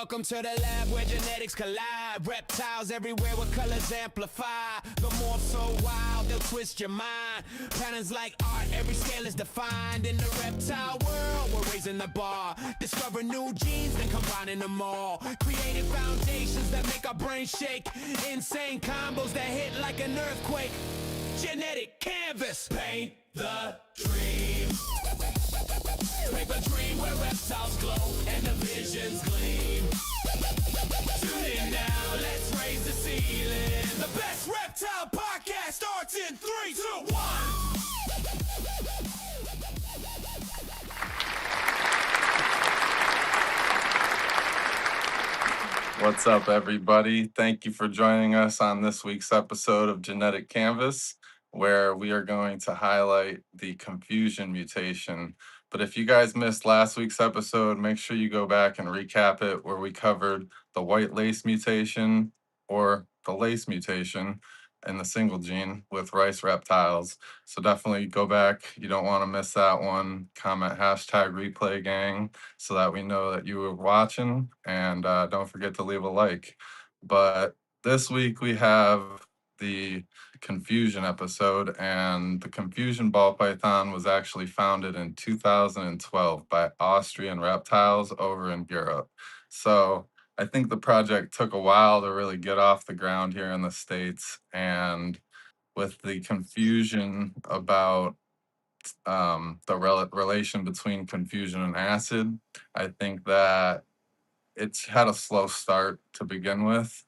Welcome to the lab where genetics collide. Reptiles everywhere with colors amplify. The morph so wild, they'll twist your mind. Patterns like art, every scale is defined. In the reptile world, we're raising the bar. Discover new genes, then combining them all. Creating foundations that make our brains shake. Insane combos that hit like an earthquake. Genetic canvas. Paint the dream. Make a dream where reptiles glow and the visions gleam. Tune in now, let's raise the ceiling. The best reptile podcast starts in 3, 2, 1. What's up, everybody? Thank you for joining us on this week's episode of Genetic Canvas, where we are going to highlight the confusion mutation. But if you guys missed last week's episode, make sure you go back and recap it, where we covered the white lace mutation or the lace mutation in the single gene with rice reptiles. So definitely go back. You don't want to miss that one. Comment #replay gang so that we know that you were watching, and don't forget to leave a like. But this week we have the confusion episode, and the confusion ball python was actually founded in 2012 by Austrian Reptiles over in Europe. So I think the project took a while to really get off the ground here in the States, and with the confusion about the relation between confusion and acid, I think that it's had a slow start to begin with.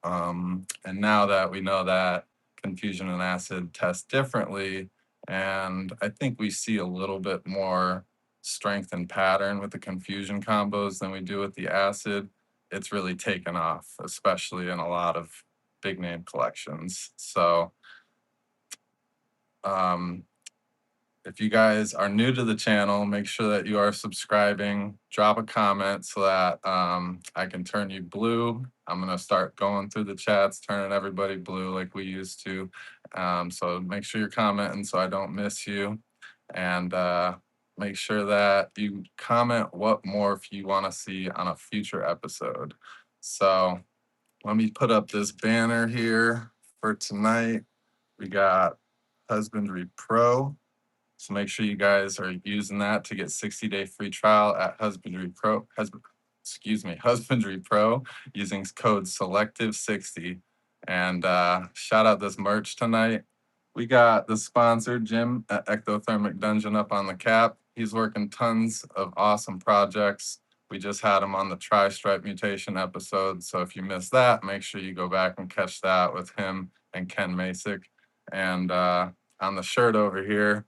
And now that we know that confusion and acid test differently, and I think we see a little bit more strength and pattern with the confusion combos than we do with the acid, it's really taken off, especially in a lot of big name collections. So if you guys are new to the channel, make sure that you are subscribing, drop a comment so that I can turn you blue. I'm going to start going through the chats, turning everybody blue like we used to. So make sure you're commenting so I don't miss you. And make sure that you comment what morph you want to see on a future episode. So let me put up this banner here for tonight. We got Husbandry Pro. So make sure you guys are using that to get 60-day free trial at Husbandry Pro using code SELECTIVE60. And shout out this merch tonight. We got the sponsor, Jim at Ectothermic Dungeon, up on the cap. He's working tons of awesome projects. We just had him on the tri-stripe mutation episode. So if you missed that, make sure you go back and catch that with him and Ken Masick. And on the shirt over here,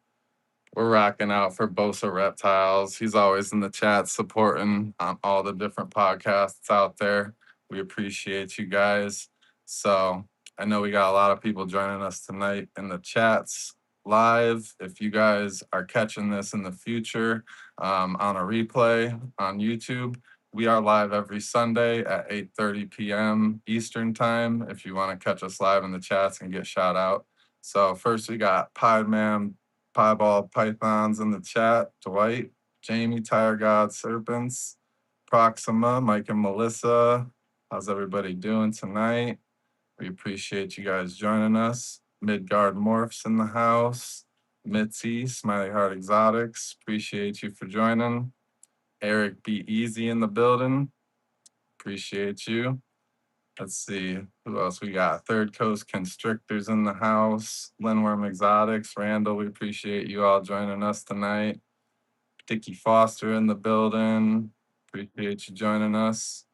we're rocking out for Bosa Reptiles. He's always in the chat supporting on all the different podcasts out there. We appreciate you guys. So I know we got a lot of people joining us tonight in the chats live. If you guys are catching this in the future on a replay on YouTube, we are live every Sunday at 8:30 p.m. Eastern time if you want to catch us live in the chats and get shout out. So first we got Piebald Pythons in the chat, Dwight, Jamie, Tire God, Serpents, Proxima, Mike and Melissa. How's everybody doing tonight? We appreciate you guys joining us. Midgard Morphs in the house. Mitzi, Smiley Heart Exotics, appreciate you for joining. Eric B. Easy in the building, appreciate you. Let's see, who else we got? Third Coast Constrictors in the house. Lindworm Exotics. Randall, we appreciate you all joining us tonight. Dickie Foster in the building. Appreciate you joining us.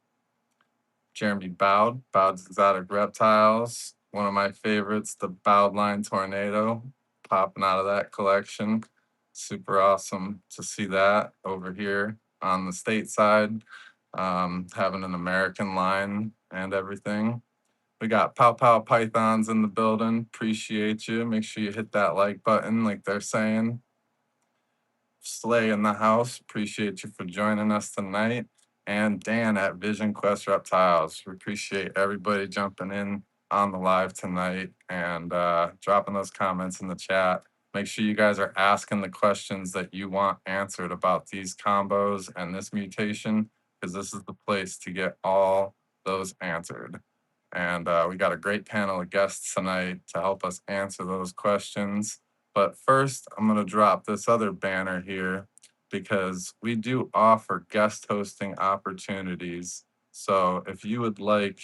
Jeremy Bowd's Exotic Reptiles. One of my favorites, the Bowd Line Tornado, popping out of that collection. Super awesome to see that over here on the stateside, having an American line and everything. We got Pow Pow Pythons in the building. Appreciate you. Make sure you hit that like button like they're saying. Slay in the house. Appreciate you for joining us tonight. And Dan at Vision Quest Reptiles. We appreciate everybody jumping in on the live tonight and dropping those comments in the chat. Make sure you guys are asking the questions that you want answered about these combos and this mutation. because this is the place to get all those answered. And we got a great panel of guests tonight to help us answer those questions. But first, I'm going to drop this other banner here because we do offer guest hosting opportunities. So if you would like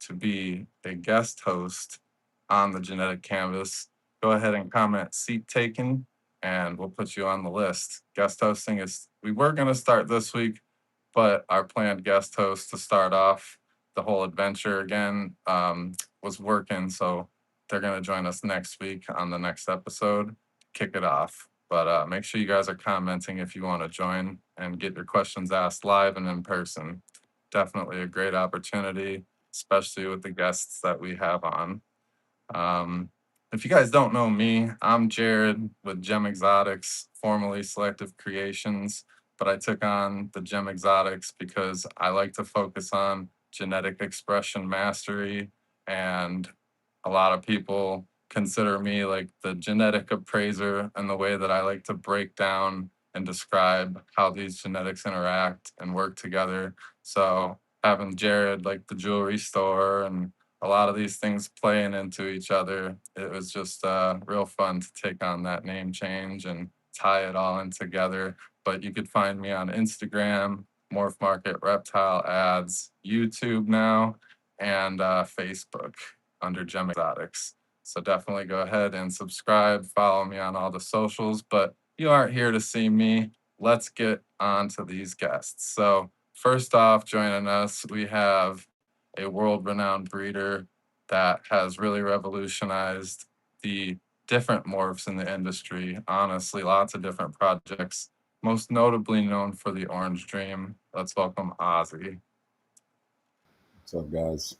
to be a guest host on the Genetic Canvas, go ahead and comment seat taken and we'll put you on the list. Guest hosting is, we were going to start this week, but our planned guest host to start off the whole adventure again was working. So they're going to join us next week on the next episode, kick it off. But make sure you guys are commenting if you want to join and get your questions asked live and in person. Definitely a great opportunity, especially with the guests that we have on. If you guys don't know me, I'm Jared with Gem Exotics, formerly Selective Creations, but I took on the Gem Exotics because I like to focus on genetic expression mastery, and a lot of people consider me like the genetic appraiser and the way that I like to break down and describe how these genetics interact and work together. So having Jared like the jewelry store and a lot of these things playing into each other, it was just real fun to take on that name change and tie it all in together. But you could find me on Instagram, Morph Market Reptile Ads, YouTube now, and Facebook under Gem Exotics. So definitely go ahead and subscribe, follow me on all the socials. But you aren't here to see me. Let's get on to these guests. So first off, joining us, we have a world-renowned breeder that has really revolutionized the different morphs in the industry. Honestly, lots of different projects, most notably known for the Orange Dream. Let's welcome OZZY. What's up, guys?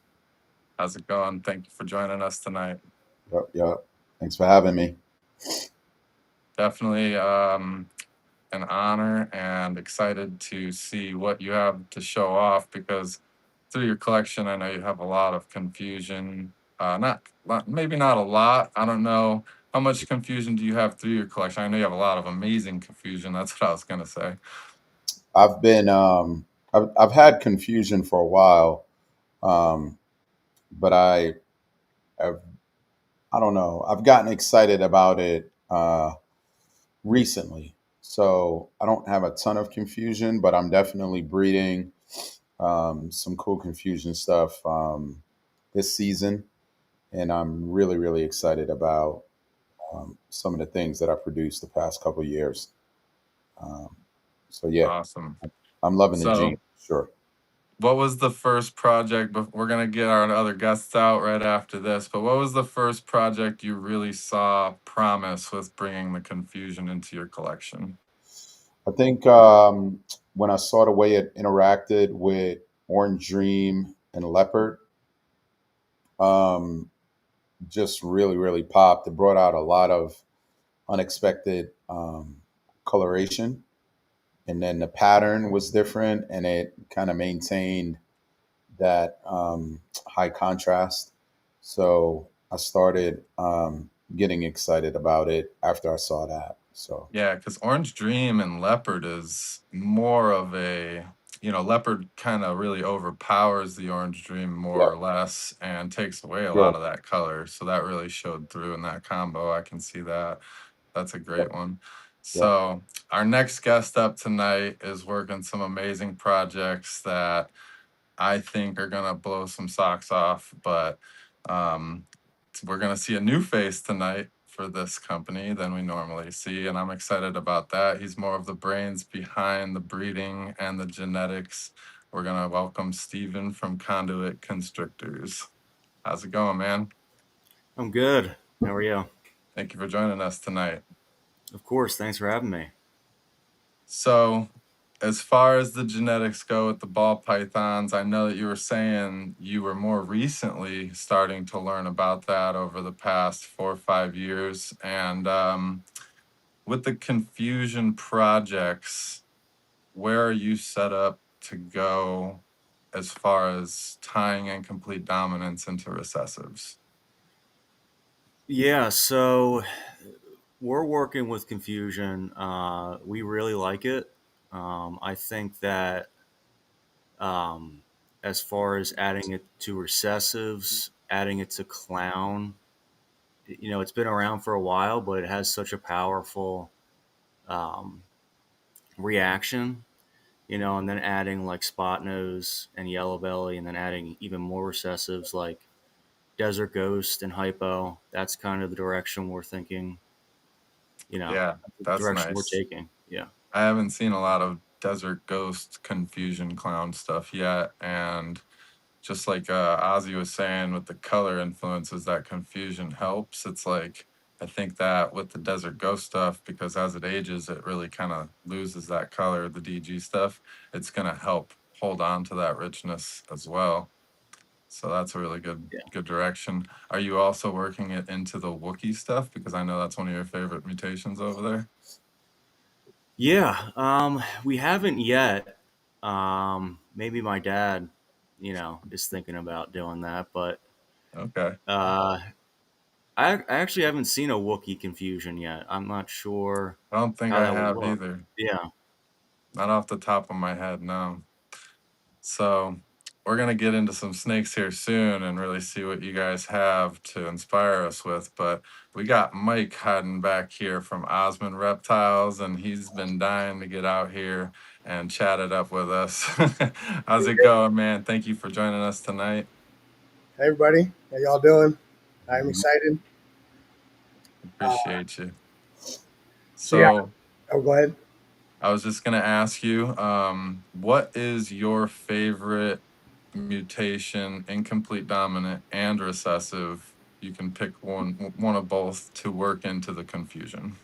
How's it going? Thank you for joining us tonight. Yep. Thanks for having me. Definitely an honor and excited to see what you have to show off because through your collection, I know you have a lot of confusion. Maybe not a lot. I don't know. How much confusion do you have through your collection? I know you have a lot of amazing confusion. That's what I was going to say. I've been I've had confusion for a while, but I don't know. I've gotten excited about it recently, so I don't have a ton of confusion, but I'm definitely breeding some cool confusion stuff this season, and I'm really excited about some of the things that I produced the past couple years. Um, so yeah, Awesome. I'm loving the So, gene. Sure. what was the first project? We're going to get our other guests out right after this, but what was the first project you really saw promise with bringing the confusion into your collection? I think when I saw the way it interacted with Orange Dream and Leopard, um, just really popped. It brought out a lot of unexpected coloration, and then the pattern was different, and it kind of maintained that high contrast. So I started getting excited about it after I saw that. So Yeah, because Orange Dream and Leopard is more of a, Leopard kind of really overpowers the Orange Dream more yeah, or less and takes away a sure. lot of that color. So that really showed through in that combo. I can see that. That's a Yeah, great one. yeah. So our next guest up tonight is working some amazing projects that I think are gonna blow some socks off. But um, we're gonna see a new face tonight for this company than we normally see, and I'm excited about that. He's more of the brains behind the breeding and the genetics. We're gonna welcome Steven from CONDUIT Constrictors. How's it going, man? I'm good. How are you? Thank you for joining us tonight. Of course. Thanks for having me. So, as far as the genetics go with the ball pythons, I know that you were saying you were more recently starting to learn about that over the past 4 or 5 years. And with the confusion projects, where are you set up to go as far as tying incomplete dominance into recessives? Yeah. So we're working with confusion. We really like it. I think that Um, as far as adding it to recessives, adding it to clown, it's been around for a while, but it has such a powerful um, reaction, and then adding like spot nose and yellow belly, and then adding even more recessives like desert ghost and hypo. That's kind of the direction we're thinking, Yeah, the that's direction we're nice. taking. Yeah. I haven't seen a lot of desert ghost confusion clown stuff yet, and just like Ozzy was saying with the color influences, that confusion helps. It's like I think that with the desert ghost stuff, because as it ages, it really kind of loses that color. The DG stuff, it's gonna help hold on to that richness as well. So that's a really good direction. Are you also working it into the Wookiee stuff? Because I know that's one of your favorite mutations over there. Yeah, we haven't yet. Maybe my dad, is thinking about doing that, but Okay. uh, I actually haven't seen a Wookiee confusion yet. I'm not sure I don't think how I that would have look. either. Yeah, Not off the top of my head, no. So we're gonna get into some snakes here soon and really see what you guys have to inspire us with. But we got Mike hiding back here from Osmond Reptiles, and he's been dying to get out here and chat it up with us. How's it going, man? Thank you for joining us tonight. Hey everybody, how y'all doing? I'm excited. Uh, Appreciate you. so yeah, So go ahead. I was just gonna ask you, what is your favorite mutation, incomplete dominant and recessive? You can pick one of both to work into the confusion.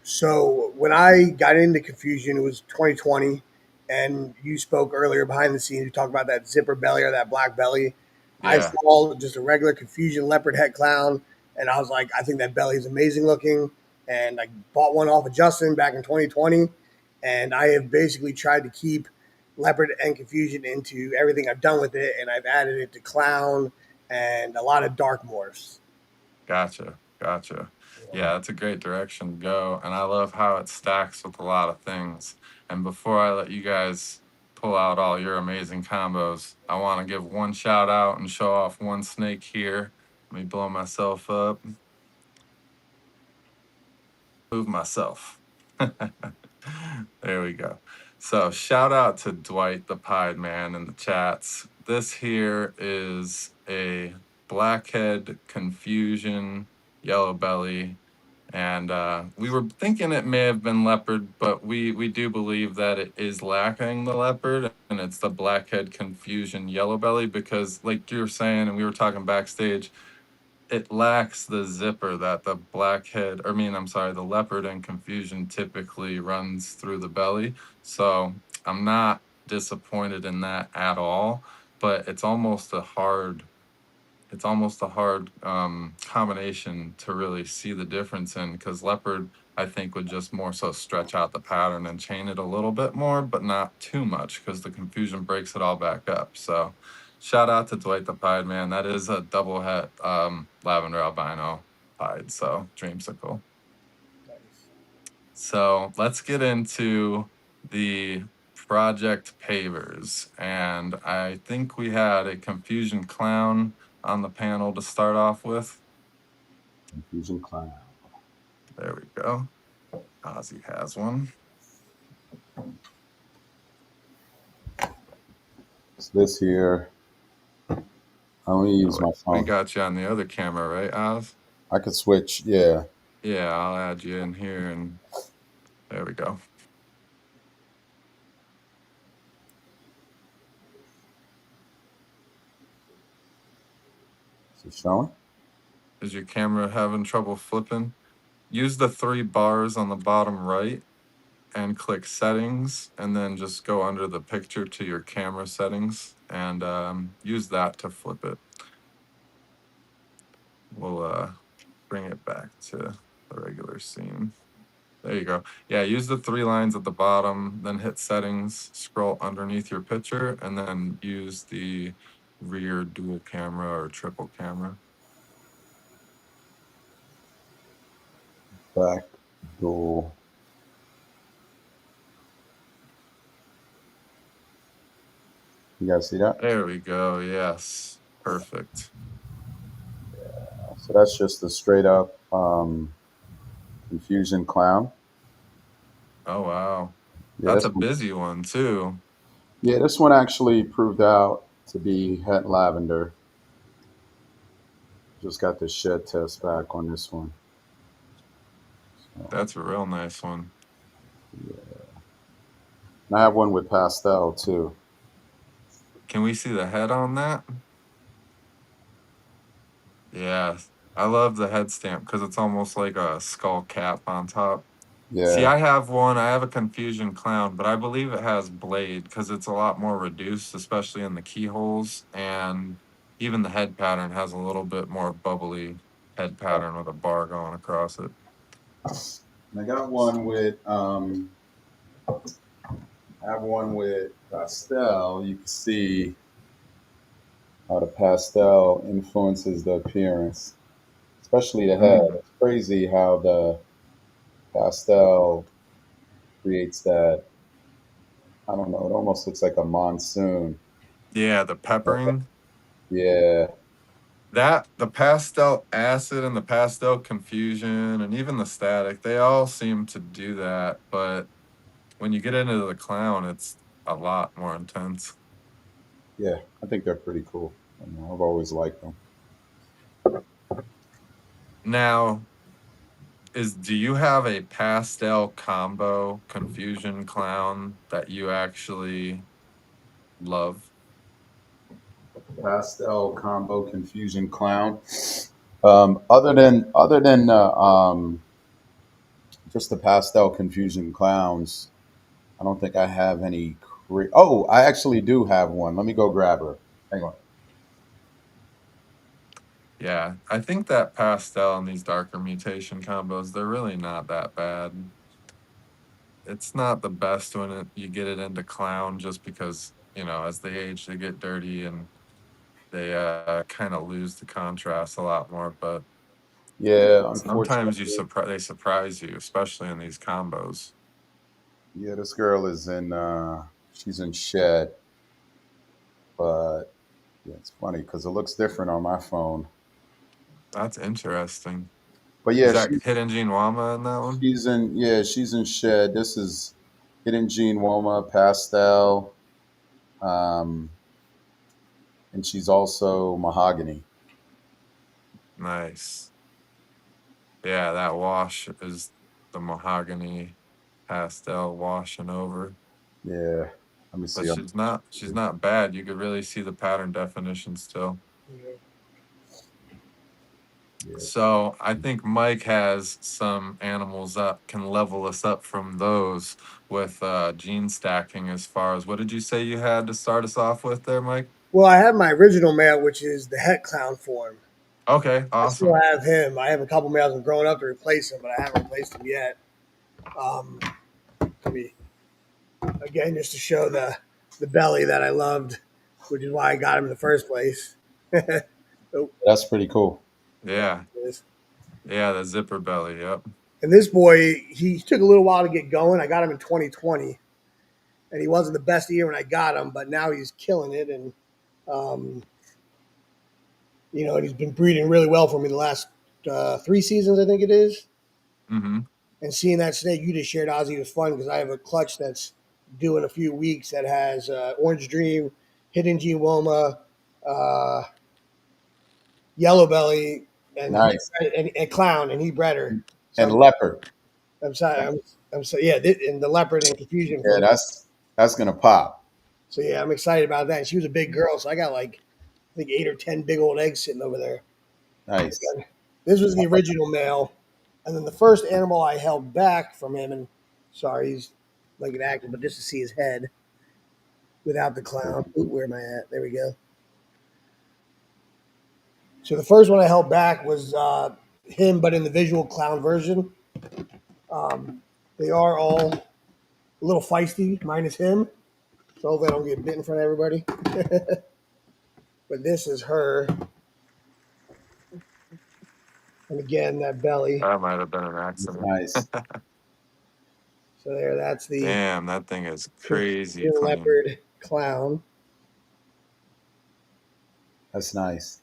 So when I got into confusion, it was 2020, and you spoke earlier behind the scenes. You talked about that zipper belly or that black belly. I Yeah, saw just a regular confusion leopard head clown, and I was like, I think that belly is amazing looking. And I bought one off of Justin back in 2020, and I have basically tried to keep leopard and confusion into everything I've done with it, and I've added it to clown and a lot of dark morphs. gotcha. Yeah, that's a great direction to go. And I love how it stacks with a lot of things. And before I let you guys pull out all your amazing combos, I want to give one shout out and show off one snake here. Let me blow myself up. Move myself. There we go. So shout out to Dwight the Pied Man in the chats. This here is a blackhead confusion yellow belly, and we were thinking it may have been leopard, but we do believe that it is lacking the leopard, and it's the blackhead confusion yellow belly because, like you were saying, and we were talking backstage, it lacks the zipper that the blackhead, or I mean, I'm sorry, the leopard and confusion typically runs through the belly. So I'm not disappointed in that at all, but it's almost a hard combination to really see the difference in, because leopard I think would just more so stretch out the pattern and chain it a little bit more, but not too much because the confusion breaks it all back up. So shout out to Dwight the Pied Man. That is a double het lavender albino pied, so dreamsicle. So let's get into the project pavers. And I think we had a confusion clown on the panel to start off with. Confusion clown. There we go. Ozzy has one. It's this here. I'm gonna use my We phone. got you on the other camera, right, Oz? I could switch. Yeah. Yeah, I'll add you in here, and there we go. Is it showing? Is your camera having trouble flipping? Use the three bars on the bottom right and click settings, and then just go under the picture to your camera settings and use that to flip it. We'll bring it back to the regular scene. There you go. Yeah, use the three lines at the bottom, then hit settings, scroll underneath your picture, and then use the rear dual camera or triple camera. Back door. . You guys see that? There we go. Yes. Perfect. So that's just a straight up confusion clown. Oh, wow. Yeah, That's this a one. busy one, too. Yeah, this one actually proved out to be het lavender. Just got the shed test back on this one. So, That's a real nice one. yeah. And I have one with pastel too. Can we see the head on that? Yeah. I love the head stamp because it's almost like a skull cap on top. See, Yeah. I have one. I have a confusion clown, but I believe it has blade because it's a lot more reduced, especially in the keyholes. And even the head pattern has a little bit more bubbly head pattern with a bar going across it. And I got one with I have one with pastel. You can see how the pastel influences the appearance, especially the head. It's crazy how the pastel creates that. I don't know. It almost looks like a monsoon. Yeah, the peppering. Yeah. That, the pastel acid and the pastel confusion and even the static, they all seem to do that. But when you get into the clown, it's a lot more intense. Yeah. I think they're pretty cool. I've always liked them. Now, do you have a pastel combo confusion clown that you actually love? Pastel combo confusion clown. Other than just the pastel confusion clowns, I don't think I have any. Oh, I actually do have one. Let me go grab her. Hang on. Yeah, I think that pastel and these darker mutation combos, they're really not that bad. It's not the best when you get it into clown just because, as they age, they get dirty and they kind of lose the contrast a lot more. But Yeah, sometimes unfortunately, they surprise you, especially in these combos. yeah, this girl is in. She's in shed, but yeah, it's funny because it looks different on my phone. That's interesting. But Is yeah, that Hidden Gene Wama in that one? she's in. Yeah, she's in shed. This is Hidden Gene Woma pastel, um, and she's also mahogany. Nice. Yeah, that wash is the mahogany pastel washing over. Yeah, let me But see. she's not bad. You could really see the pattern definition still. Yeah. So I think Mike has some animals that can level us up from those with gene stacking. As far as, what did you say you had to start us off with there, Mike? Well, I have my original male, which is the het clown form. Okay, I still awesome. have him. I have a couple males I'm growing up to replace him, but I haven't replaced him yet. Um, let me again just to show the belly that I loved, which is why I got him in the first place. Oh, That's pretty cool. there Yeah, it is. yeah, the zipper belly. Yep. And this boy, he took a little while to get going. I got him in 2020, and he wasn't the best year when I got him, but now he's killing it. And um, and he's been breeding really well for me the last 3 seasons, I think it is. Mm-hmm. And seeing that snake you just shared, Ozzy, was fun because I have a clutch that's due in a few weeks that has Orange Dream, Hidden G Woma, uh, Yellow Belly, Nice. and Clown, and he bred her. So And leopard. I'm sorry, I'm so yeah, and the leopard and confusion Yeah, for. that's gonna pop. So yeah, I'm excited about that. And she was a big girl, so I got like I think 8 or 10 big old eggs sitting over there. Nice. This was the original male, and then the first animal I held back from him, and sorry, he's like an actor, but just to see his head without the clown. Ooh, where am I at? There we go. So the first one I held back was him, but in the visual clown version. Um, they are all a little feisty, minus him. So hopefully I don't get bit in front of everybody. But this is her, and again that belly. That might have been an That's accident. nice. So there, that's the Damn, that thing is crazy confusion clean. leopard clown. That's nice.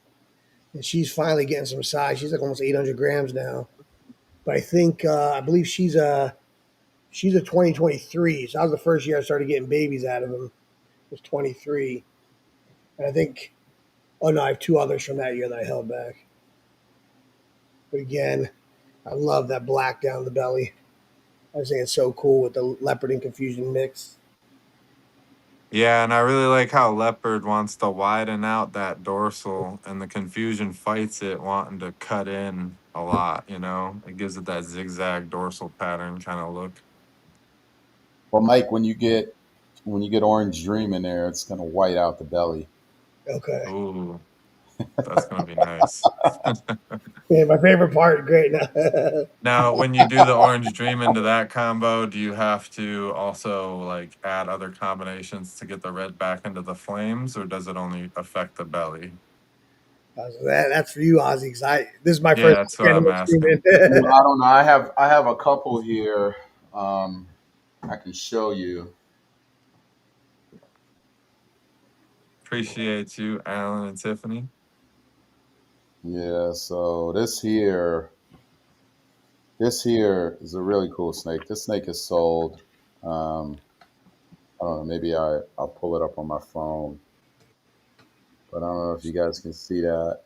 And she's finally getting some size. She's like almost 800 grams now. But I think I believe she's a 2023. So that was the first year I started getting babies out of them. It was 23, and I think oh no, I have two others from that year that I held back. But again, I love that black down the belly. I just think it's so cool with the leopard and confusion mix. Yeah, and I really like how leopard wants to widen out that dorsal, and the confusion fights it wanting to cut in a lot. You know, it gives it that zigzag dorsal pattern kind of look. Well, Mike, when you get orange dream in there, it's gonna white out the belly. Okay. Ooh, that's gonna be nice. Yeah, my favorite part. Great. Now. Now, when you do the orange dream into that combo, do you have to also like add other combinations to get the red back into the flames, or does it only affect the belly? That's for you, Ozzy. Because this is my Yeah, first that's what I'm animal asking. streaming. Well, I don't know. I have a couple here. I can show you. Appreciate you, Alan and Tiffany. Yeah. So this here is a really cool snake. This snake is sold. Um, I don't know. Maybe I'll pull it up on my phone, but I don't know if you guys can see that.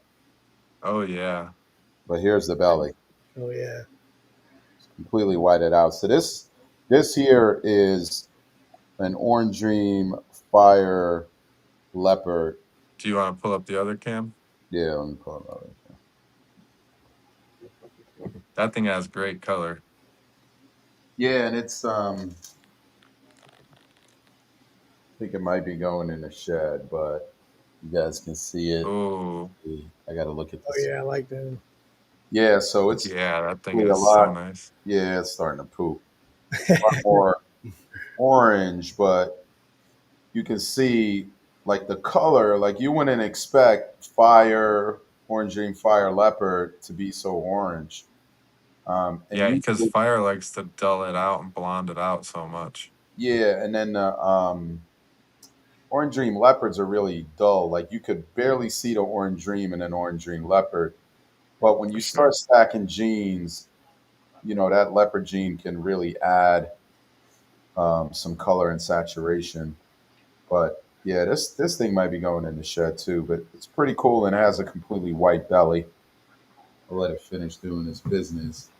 Oh yeah. But here's the belly, Oh yeah. completely whited out. So this here is an orange dream fire leopard. Do you want to pull up the other cam? Yeah, let me pull it up. That thing has great color. Yeah, and it's I think it might be going in the shed, but you guys can see it. Oh I got to look at Oh this. yeah. I like that. Yeah, so it's yeah, that thing really a is so lot. nice. Yeah, it's starting to poop. A lot more orange, but you can see like the color. Like you wouldn't expect orange dream fire leopard to be so orange. And Yeah, because usually, fire likes to dull it out and blonde it out so much. yeah, and then orange dream leopards are really dull. Like you could barely see the orange dream in an orange dream leopard. But when For you sure. start stacking genes, you know, that leopard gene can really add some color and saturation. But yeah, this thing might be going in the shed too, but it's pretty cool and it has a completely white belly. I'll let it finish doing its business.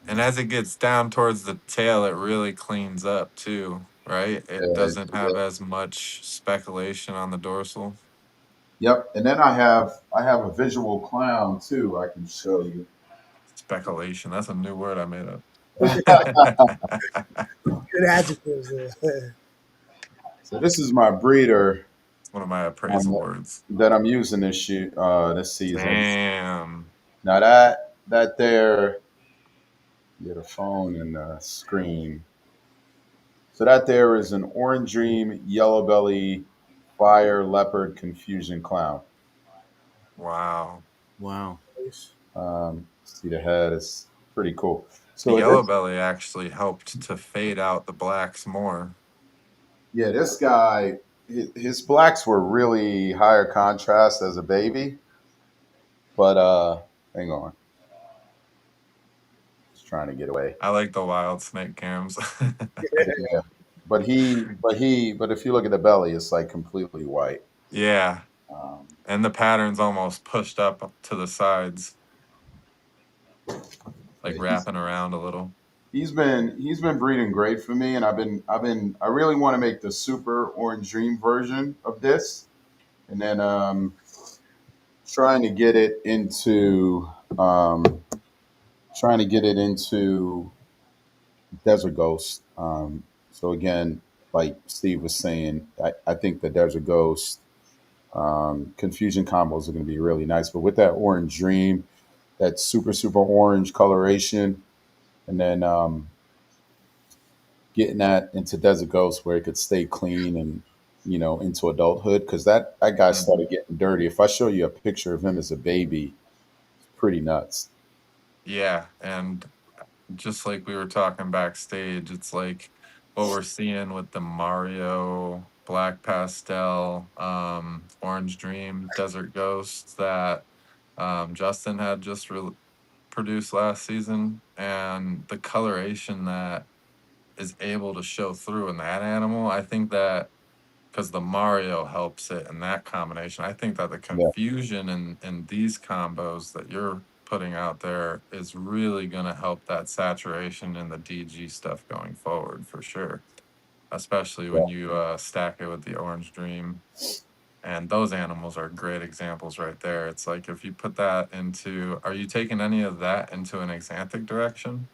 And as it gets down towards the tail, it really cleans up too, right? It Yeah, doesn't have as much speculation on the dorsal. yep. And then I have a visual clown too. I can show you. Speculation. That's a new word I made up. Good adjectives. There. So this is my breeder One of my appraisal words. that I'm using this season. Damn. Now that there, get a phone and a screen. So that there is an orange dream, yellow belly, fire leopard confusion clown. Wow. Wow. See the head is pretty cool. The So yellow this, belly actually helped to fade out the blacks more. yeah, this guy, his blacks were really higher contrast as a baby, but hang on, just trying to get away. I like the wild snake cams. Yeah, but if you look at the belly, it's like completely white. Yeah. Um, And the pattern's almost pushed up to the sides, like yeah, wrapping around a little. he's been breeding great for me, and I really want to make the super orange dream version of this, and then trying to get it into um, trying to get it into Desert Ghost. So again, like Steve was saying, I think the Desert Ghost confusion combos are going to be really nice. But with that orange dream, that super orange coloration, and then getting that into Desert Ghost where it could stay clean and into adulthood, because that guy Mhm. started getting dirty. If I show you a picture of him as a baby, it's pretty nuts. Yeah. And just like we were talking backstage, it's like what we're seeing with the Mario Black Pastel, Orange Dream, Desert Ghost that Justin had just produced last season, and the coloration that is able to show through in that animal, I think that because the Mario helps it in that combination, I think that the Yeah. confusion in these combos that you're putting out there is really going to help that saturation in the DG stuff going forward for sure, especially Yeah. when you stack it with the Orange Dream. And those animals are great examples right there. It's like if you put that into, are you taking any of that into an exanthic direction?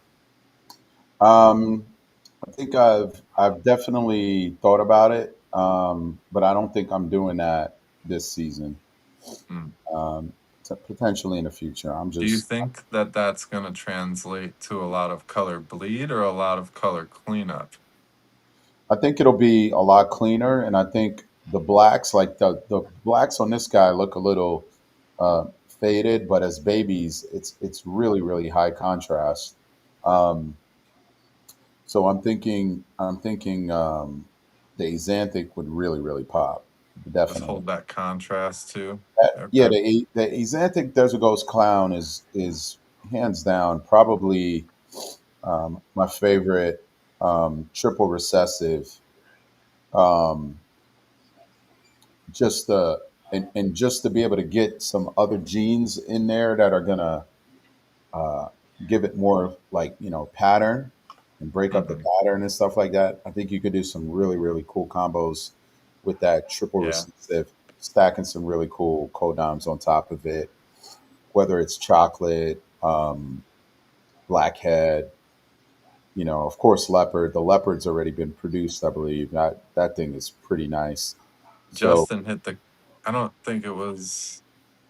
Um, I think I've definitely thought about it, but I don't think I'm doing that this season. Mm. Potentially in the future. Do you think that that's going to translate to a lot of color bleed or a lot of color cleanup? I think it'll be a lot cleaner, and I think the blacks, like the blacks on this guy, look a little faded, but as babies, it's really really high contrast. Um, so I'm thinking the Xanthic would really really pop, Just definitely. hold that contrast too. Yeah, Okay. the Xanthic Desert Ghost Clown is hands down probably my favorite triple recessive. Um, just and just to be able to get some other genes in there that are gonna uh, give it more like pattern and break up the Hmm. pattern and stuff like that. I think you could do some really really cool combos with that triple Yeah. recessive, stacking some really cool codoms on top of it. Whether it's chocolate, blackhead, of course leopard. The leopard's already been produced, I believe. That thing is pretty nice. So Justin hit the, I don't think it was,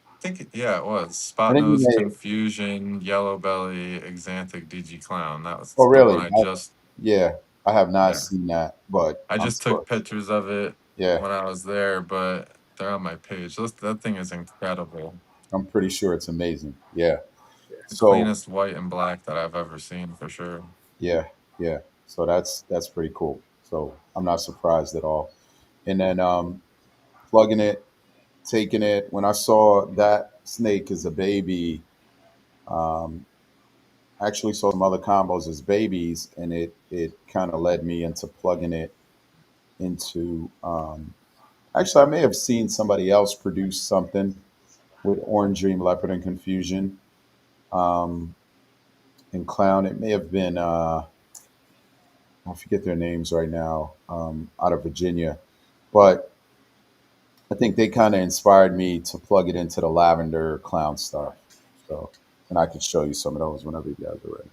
I think, yeah, it was I Spot think he Nose made. Confusion, Yellow Belly, Exanthic DG Clown. That Oh, was the one really? I just, Yeah, I have not yeah, seen that, but I I'm just took sure. pictures of it Yeah, when I was there, but they're on my page. That thing is incredible. I'm pretty sure it's amazing. Yeah. The So cleanest white and black that I've ever seen for sure. yeah, yeah. So that's pretty cool. So I'm not surprised at all. And then plugging it, taking it. When I saw that snake as a baby, um, I actually saw some other combos as babies, and it kind of led me into plugging it into. Actually, I may have seen somebody else produce something with Orange Dream, Leopard, and Confusion. Um, and Clown. It may have been I forget their names right now, out of Virginia, but I think they kind of inspired me to plug it into the lavender clown stuff. So, and I could show you some of those whenever you guys are ready.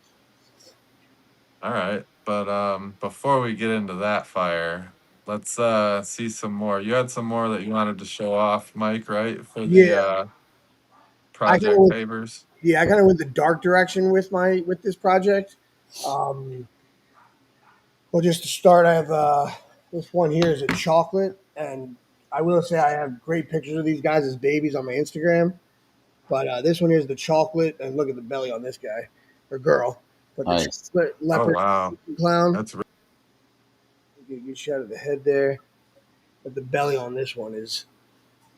All right. But before we get into that fire, let's see some more. You had some more that you wanted to show off, Mike, right? For the Yeah, I kind of project went. papers. Yeah, I kind of went the dark direction with this project. Well, just to start, I have this one here is a chocolate, and I will say I have great pictures of these guys as babies on my Instagram. But this one is the chocolate, and look at the belly on this guy or girl. But the Nice. chocolate Oh leopard wow. clown, That's get a good shot of the head there. But the belly on this one is,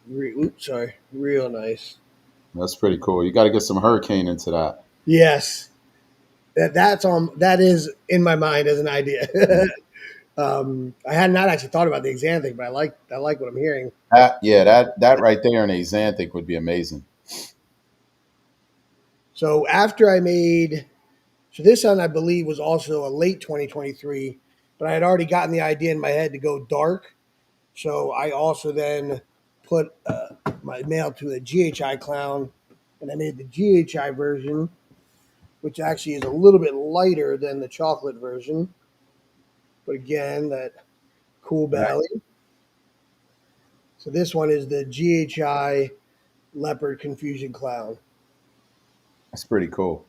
real nice. That's pretty cool. You got to get some hurricane into that. Yes, that is in my mind as an idea. Yeah. I had not actually thought about the exam thing, but I like what I'm hearing. Yeah, that right there in a Xanthic would be amazing. So after I made, so this one I believe was also a late 2023, but I had already gotten the idea in my head to go dark. So I also then put my mail to a GHI clown, and I made the GHI version, which actually is a little bit lighter than the chocolate version. But again, that cool belly. So this one is the GHI Leopard Confusion Clown. That's pretty cool.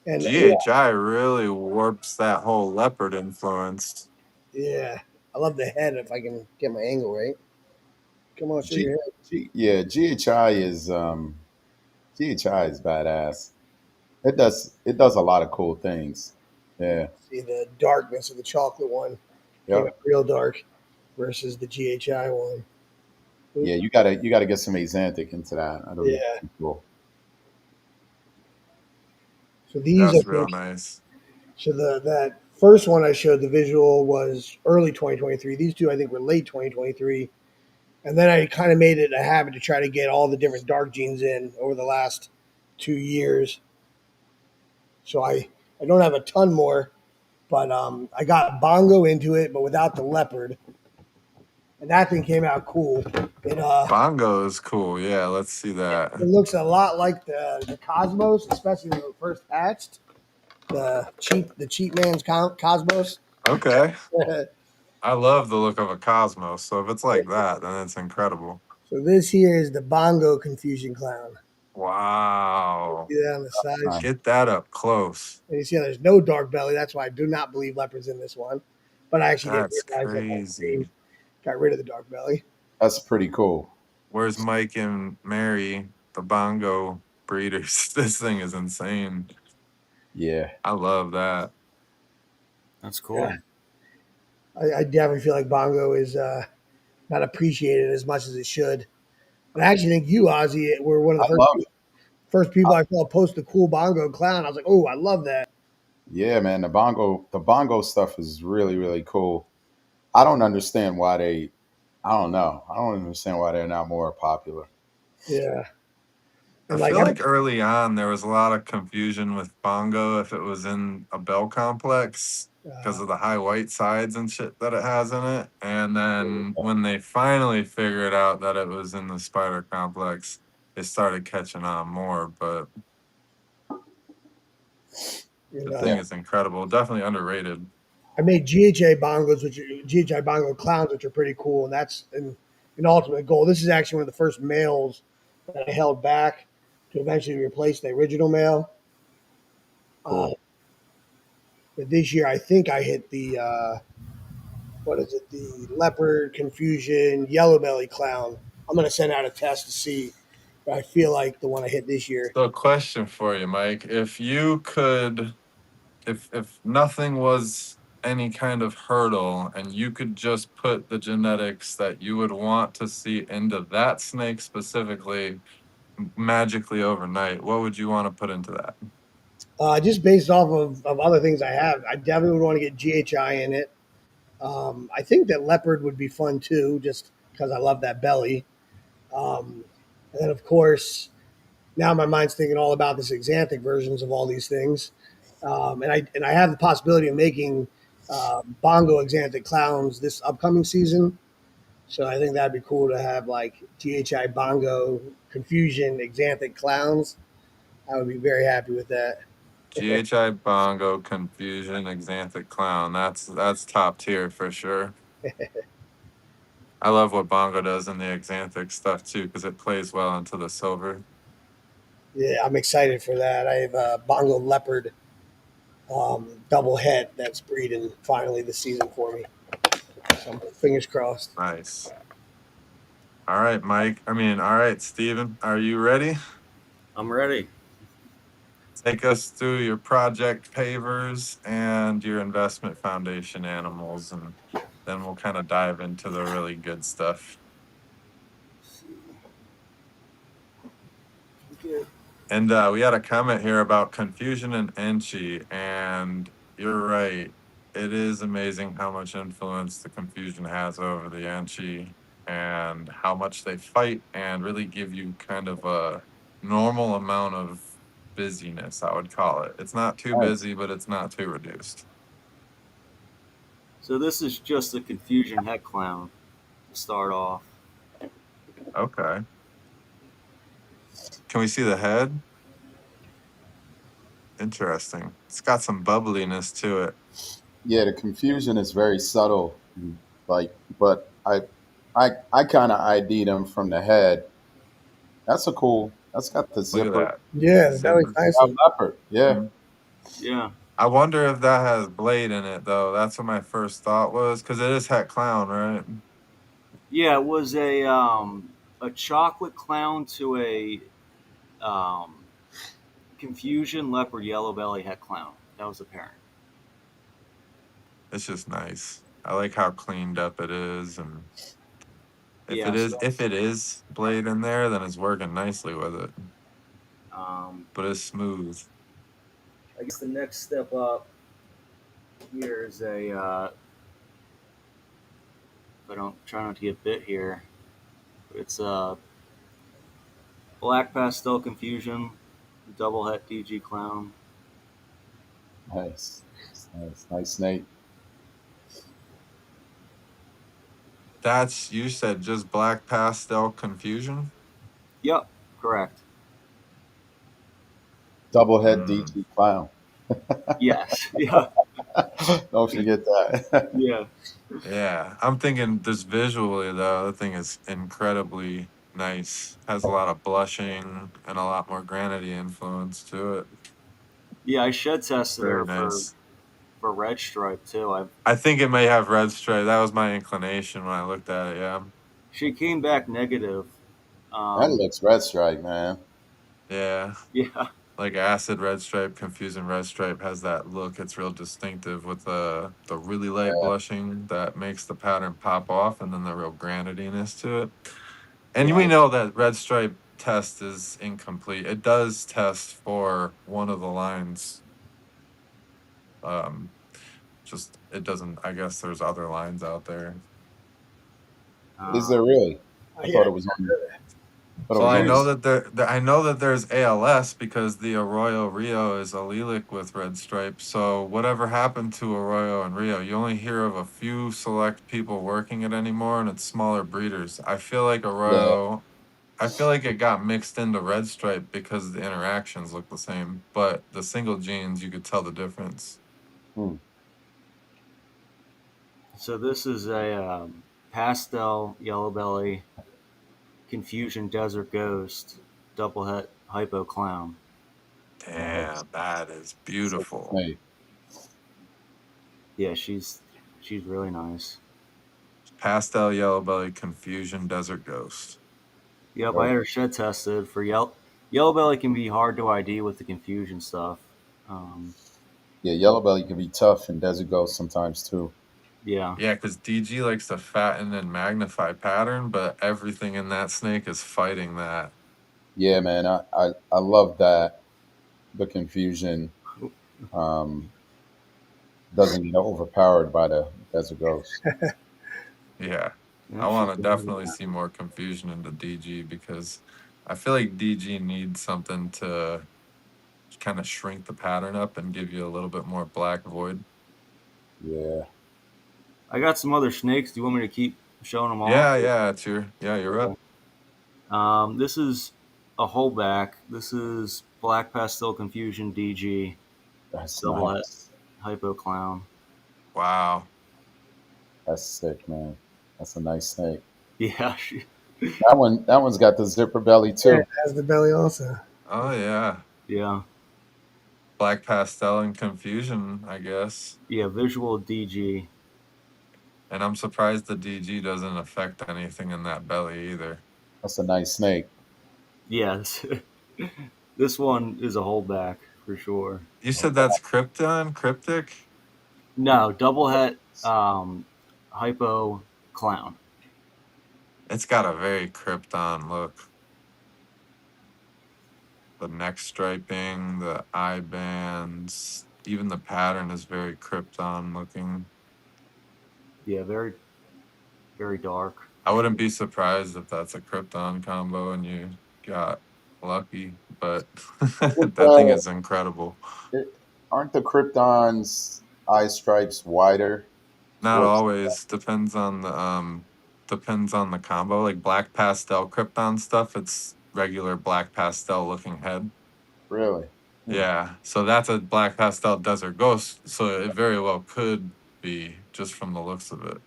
And yeah, GHI really warps that whole leopard influence. yeah, I love the head if I can get my angle right. Come on, show G, your head. yeah, GHI is badass. It does a lot of cool things. Yeah. See the darkness of the chocolate one came Yep. out real dark. versus the GHI one. Yeah, you gotta get some axanthic into that. That'll be Yeah. pretty cool. So these, I That's real think, nice. so that first one I showed the visual was early 2023. These two I think were late 2023, and then I kind of made it a habit to try to get all the different dark genes in over the last 2 years. So I don't have a ton more, but I got bongo into it, but without the leopard, and that thing came out cool. It Bongo is cool. Yeah, let's see that. it looks a lot like the Cosmos, especially when it first hatched. The cheap man's Cosmos. Okay. So I love the look of a Cosmos. So if it's like that, then it's incredible. this here is the bongo confusion clown. Wow. See that on the side? Nice. Get that up close. And you see how there's no dark belly. That's why I do not believe leopards in this one. But I actually didn't That's realize that crazy. got rid of the dark belly. That's pretty cool. Where's Mike and Mary, the bongo breeders? This thing is insane. Yeah. I love that. That's cool. Yeah. I definitely feel like bongo is not appreciated as much as it should. And I actually think you, Ozzy, were one of I the love it. first people I saw post the cool bongo clown. I was like, oh, I love that. Yeah, man. The bongo stuff is really, really cool. I don't understand why they I don't know. I don't understand why they're not more popular. Yeah. I And like, feel like early on there was a lot of confusion with bongo if it was in a bell complex because of the high white sides and shit that it has in it. And then when they finally figured out that it was in the spider complex, they started catching on more. But you the know, thing Yeah. is incredible. Definitely underrated. I made GHA bongos, which are GHI bongo clowns, which are pretty cool, and that's an ultimate goal. This is actually one of the first males that I held back to eventually replace the original male. Uh, Cool. but this year, I think I hit the what is it? The leopard confusion yellow belly clown. I'm going to send out a test to see. But I feel like the one I hit this year. So, a question for you, Mike. If you could, if nothing was any kind of hurdle and you could just put the genetics that you would want to see into that snake specifically magically overnight, what would you want to put into that? Just based off of other things I have, I definitely would want to get GHI in it. I think that leopard would be fun too, just because I love that belly. And then, of course, now my mind's thinking all about this exanthic versions of all these things. And I have the possibility of making bongo exanthic clowns this upcoming season. So I think that'd be cool to have like GHI bongo confusion exanthic clowns. I would be very happy with that. GHI bongo confusion exanthic clown. That's top tier for sure. I love what bongo does in the exanthic stuff too because it plays well into the silver. Yeah, I'm excited for that. I have a bongo leopard double head that's breeding finally this season for me. So fingers crossed. Nice. All right, Mike. All right, Steven. Are you ready? I'm ready. Take us through your project pavers and your investment foundation animals, and then we'll kind of dive into the really good stuff. And we had a comment here about confusion and Enchi, and you're right. It is amazing how much influence the confusion has over the Enchi and how much they fight and really give you kind of a normal amount of busyness, I would call it. It's not too Nice. busy, but it's not too reduced. So this is just the confusion head clown to start off. Okay. Can we see the head? Interesting. It's got some bubbliness to it. Yeah, the confusion is very subtle. But I kind of ID them from the head. That's got the Look at zipper. that. Yeah, the belly's Zipper. Yeah, nicely. leopard. Yeah. Mhm. Yeah. I wonder if that has blade in it, though. That's what my first thought was, because it is het clown, right? Yeah, it was a chocolate clown to a um, confusion leopard yellow belly head clown. That was the parent. It's just nice. I like how cleaned up it is, and Yeah. if it is blade in there, then it's working nicely with it. Um, But it's smooth. I guess the next step up here is I don't try not to get bit here, but it's a black pastel confusion, double het DG clown. Nice, nice snake. That's, you said just black pastel confusion? Yep, correct. Double head Mm, DG clown. Yes. Yeah. Don't forget that. Yeah. yeah. I'm thinking just visually though, the thing is incredibly nice. Has a lot of blushing and a lot more granity influence to it. Yeah. I shed tested Very her nice. for red stripe too. I think it may have red stripe. That was my inclination when I looked at it, yeah. She came back negative. That Um, looks red stripe, man. Yeah. yeah. Like acid red stripe, confusing red stripe has that look. It's real distinctive with the really light Yeah, blushing that makes the pattern pop off, and then the real granityness to it. And we Yeah. know that red stripe test is incomplete. It does test for one of the lines. Um, just it doesn't. I guess there's other lines out there. is Uh, there really? I Yeah, thought it was on. Thought it Well, was I on. know that I know that there's ALS because the Arroyo Rio is allelic with red stripe. So whatever happened to Arroyo and Rio, you only hear of a few select people working it anymore, and it's smaller breeders. I feel like Yeah, Arroyo, I feel like it got mixed into red stripe because the interactions look the same, but the single genes you could tell the difference. hmm. so this is a pastel yellow belly confusion desert ghost double het hypo clown. Nice. Damn, that is It's a beautiful. snake. Yeah, she's really nice. Pastel yellow belly confusion desert ghost. Yep, I Right. had her shed tested for yellow belly can be hard to ID with the confusion stuff. Um, Yeah, yellow belly can be tough and desert ghost sometimes too. yeah, Yeah, because DG likes to fatten and magnify pattern, but everything in that snake is fighting that. Yeah, man, I love that the confusion um, doesn't get overpowered by the desert ghost. Yeah. I yeah, she's want to doing definitely that. see more confusion into DG because I feel like DG needs something to kind of shrink the pattern up and give you a little bit more black void. Yeah, I got some other snakes. Do you want me to keep showing them off? Yeah, it's your, yeah, you're up. Okay. This is a holdback. This is black pastel confusion DG that's double het nice. hypo clown. Wow. That's sick, man. That's a nice snake. Yeah, That one's got the zipper belly yeah, it too. has the belly also. Oh, yeah. yeah, Black pastel and confusion, I guess. yeah. Visual DG. And I'm surprised the DG doesn't affect anything in that belly either. That's a nice snake. Yes, this one is a holdback for sure. You said that's Krypton, cryptic? No, double het hypo clown. It's got a very Krypton look. The neck striping, the eye bands, even the pattern is very Krypton looking. Yeah, very very dark. I wouldn't be surprised if that's a Krypton combo and you got lucky, but Isn't that thing is incredible. it, aren't the Krypton's eye stripes wider Not towards? always. Depends on the combo. Like black pastel Krypton stuff, it's regular black pastel looking head. Really? Hmm. Yeah. So that's a black pastel desert ghost. So it very well could be just from the looks of it.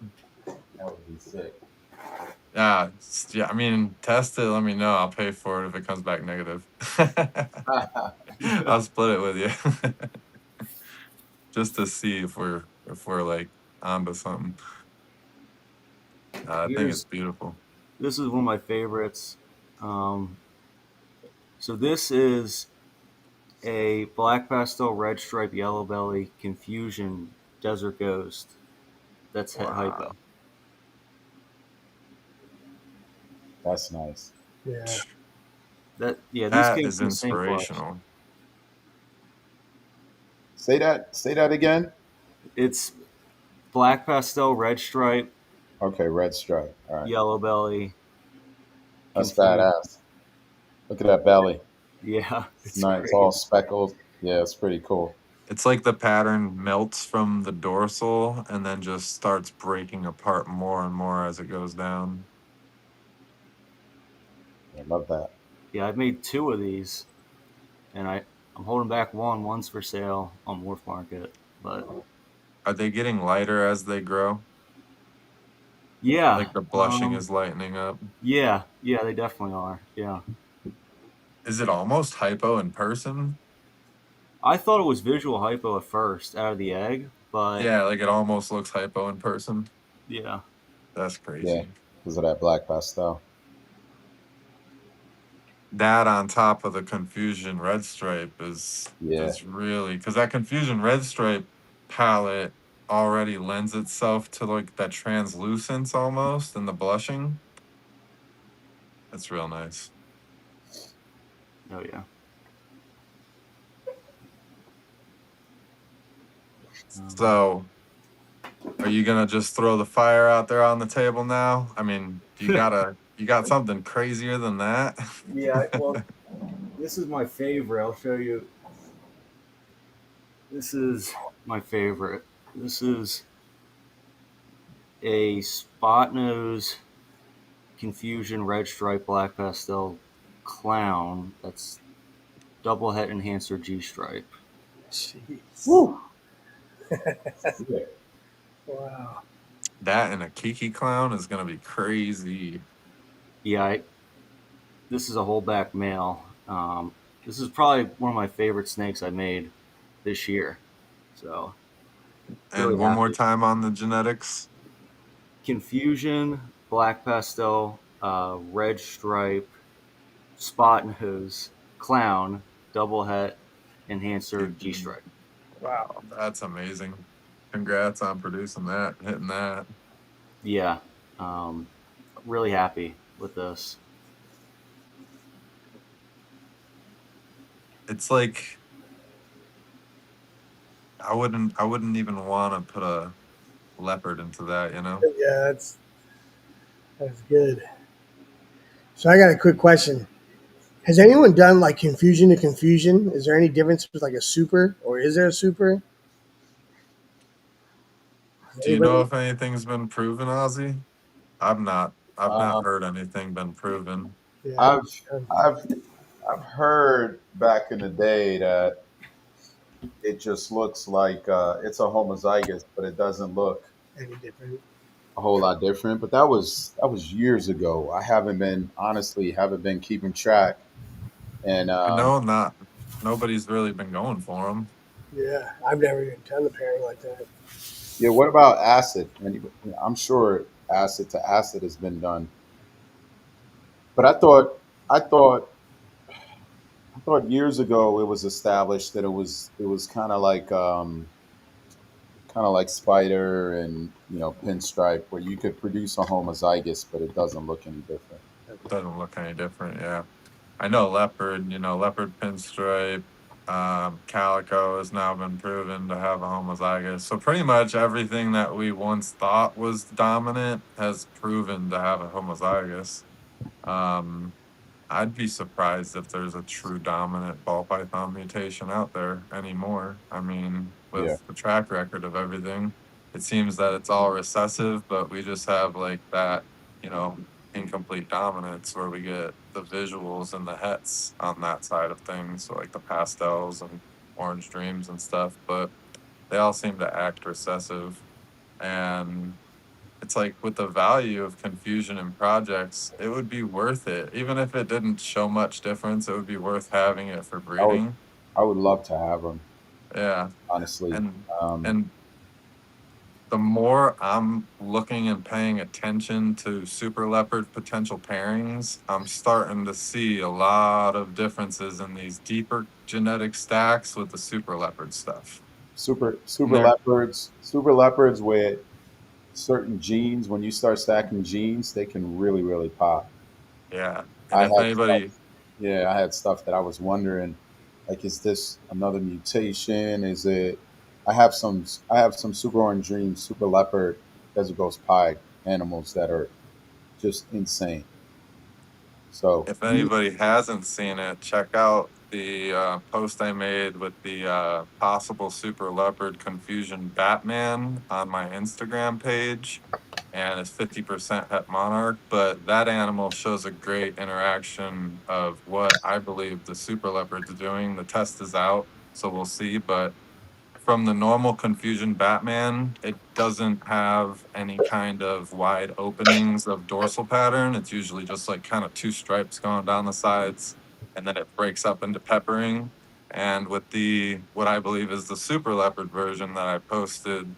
That would be sick. Yeah. Yeah. I mean, test it. Let me know. I'll pay for it if it comes back negative. I'll split it with you. Just to see if we're like onto something. I think it's beautiful. This is one of my favorites. Um, so this is a black pastel red stripe yellow belly confusion desert ghost. That's het Wow. hypo. That's nice. Yeah. These That came is from the same flush. inspirational. Say that again. It's black pastel, red stripe, Okay, red stripe. All right. yellow belly, That's confused. badass. Look at that belly. Yeah, It's it's nice. It's great. all speckled. Yeah, it's pretty cool. It's like the pattern melts from the dorsal and then just starts breaking apart more and more as it goes down. I love that. Yeah, I've made 2 of these, and I'm holding back one. One's for sale on Morph Market, but Are they getting lighter as they grow? yeah, Like the blushing is lightening up. yeah, they definitely are. Yeah, Is it almost hypo in person? I thought it was visual hypo at first out of the egg, but Yeah, like it almost looks hypo in person. yeah, That's Yeah, crazy. because of that black pastel. That on top of the confusion red stripe Yeah, is really, because that confusion red stripe palette already lends itself to like that translucence almost and the blushing. That's real nice. oh yeah. So are you gonna just throw the fire out there on the table now? I mean, you got something crazier than that? Yeah, well, this is my favorite. I'll show you. This is my favorite. This is a spot nose confusion red stripe black pastel clown. That's double het enhancer G stripe. Jeez. Woo. Wow. That and a Kiki clown is gonna be crazy. Yeah, this is a holdback male. This is probably one of my favorite snakes I made this year. So really And one more happy. time on the genetics. Confusion, black pastel, red stripe, spot nose, clown, double het, enhancer, G stripe. Wow. That's amazing. Congrats on producing that, hitting that. Yeah, really happy with this. It's like I wouldn't even want to put a leopard into that, you know? Yeah, that's good. So I got a quick question. Has anyone done like confusion to confusion? Is there any difference with like a super, or is there a super? Do you know Anybody? if anything's been proven, Ozzy? I've not Um, heard anything been proven. Yeah. I've I've I've heard back in the day that it just looks like it's a homozygous, but it doesn't look Any different? a whole lot different. But that was years ago. I haven't been keeping track. And I know not nobody's really been going for them. Yeah, I've never even done the pairing like that. yeah, what about acid? I'm sure acid to acid has been done, but I thought years ago it was established that it was kind of like spider and pinstripe, where you could produce a homozygous, but it doesn't look any different. Doesn't look any different, yeah. I know leopard, leopard pinstripe, calico has now been proven to have a homozygous. So pretty much everything that we once thought was dominant has proven to have a homozygous. Um, I'd be surprised if there's a true dominant ball python mutation out there anymore. I mean, Yeah, with the track record of everything, it seems that it's all recessive, but we just have like that, you know, incomplete dominance where we get the visuals and the hets on that side of things, so like the pastels and orange dreams and stuff, but they all seem to act recessive. And it's like with the value of confusion in projects, it would be worth it. Even if it didn't show much difference, it would be worth having it for I would breeding. I would love to have them, Yeah. honestly. And Um, and the more I'm looking and paying attention to super leopard potential pairings, I'm starting to see a lot of differences in these deeper genetic stacks with the super leopard stuff. super And super leopards with certain genes, when you start stacking genes, they can really, really pop. Yeah. And I if had stuff, anybody, yeah, I had stuff that I was wondering, like, is this another mutation? Is it? I have some super orange dream, super leopard, desert ghost pie animals that are just insane. So if anybody hasn't seen it, check out the post I made with the possible super leopard confusion Batman on my Instagram page, and it's 50% het monarch. But that animal shows a great interaction of what I believe the super leopard's doing. The test is out, so we'll see. But from the normal confusion Batman, it doesn't have any kind of wide openings of dorsal pattern. It's usually just like kind of two stripes going down the sides, and then it breaks up into peppering. And with the what I believe is the super leopard version that I posted,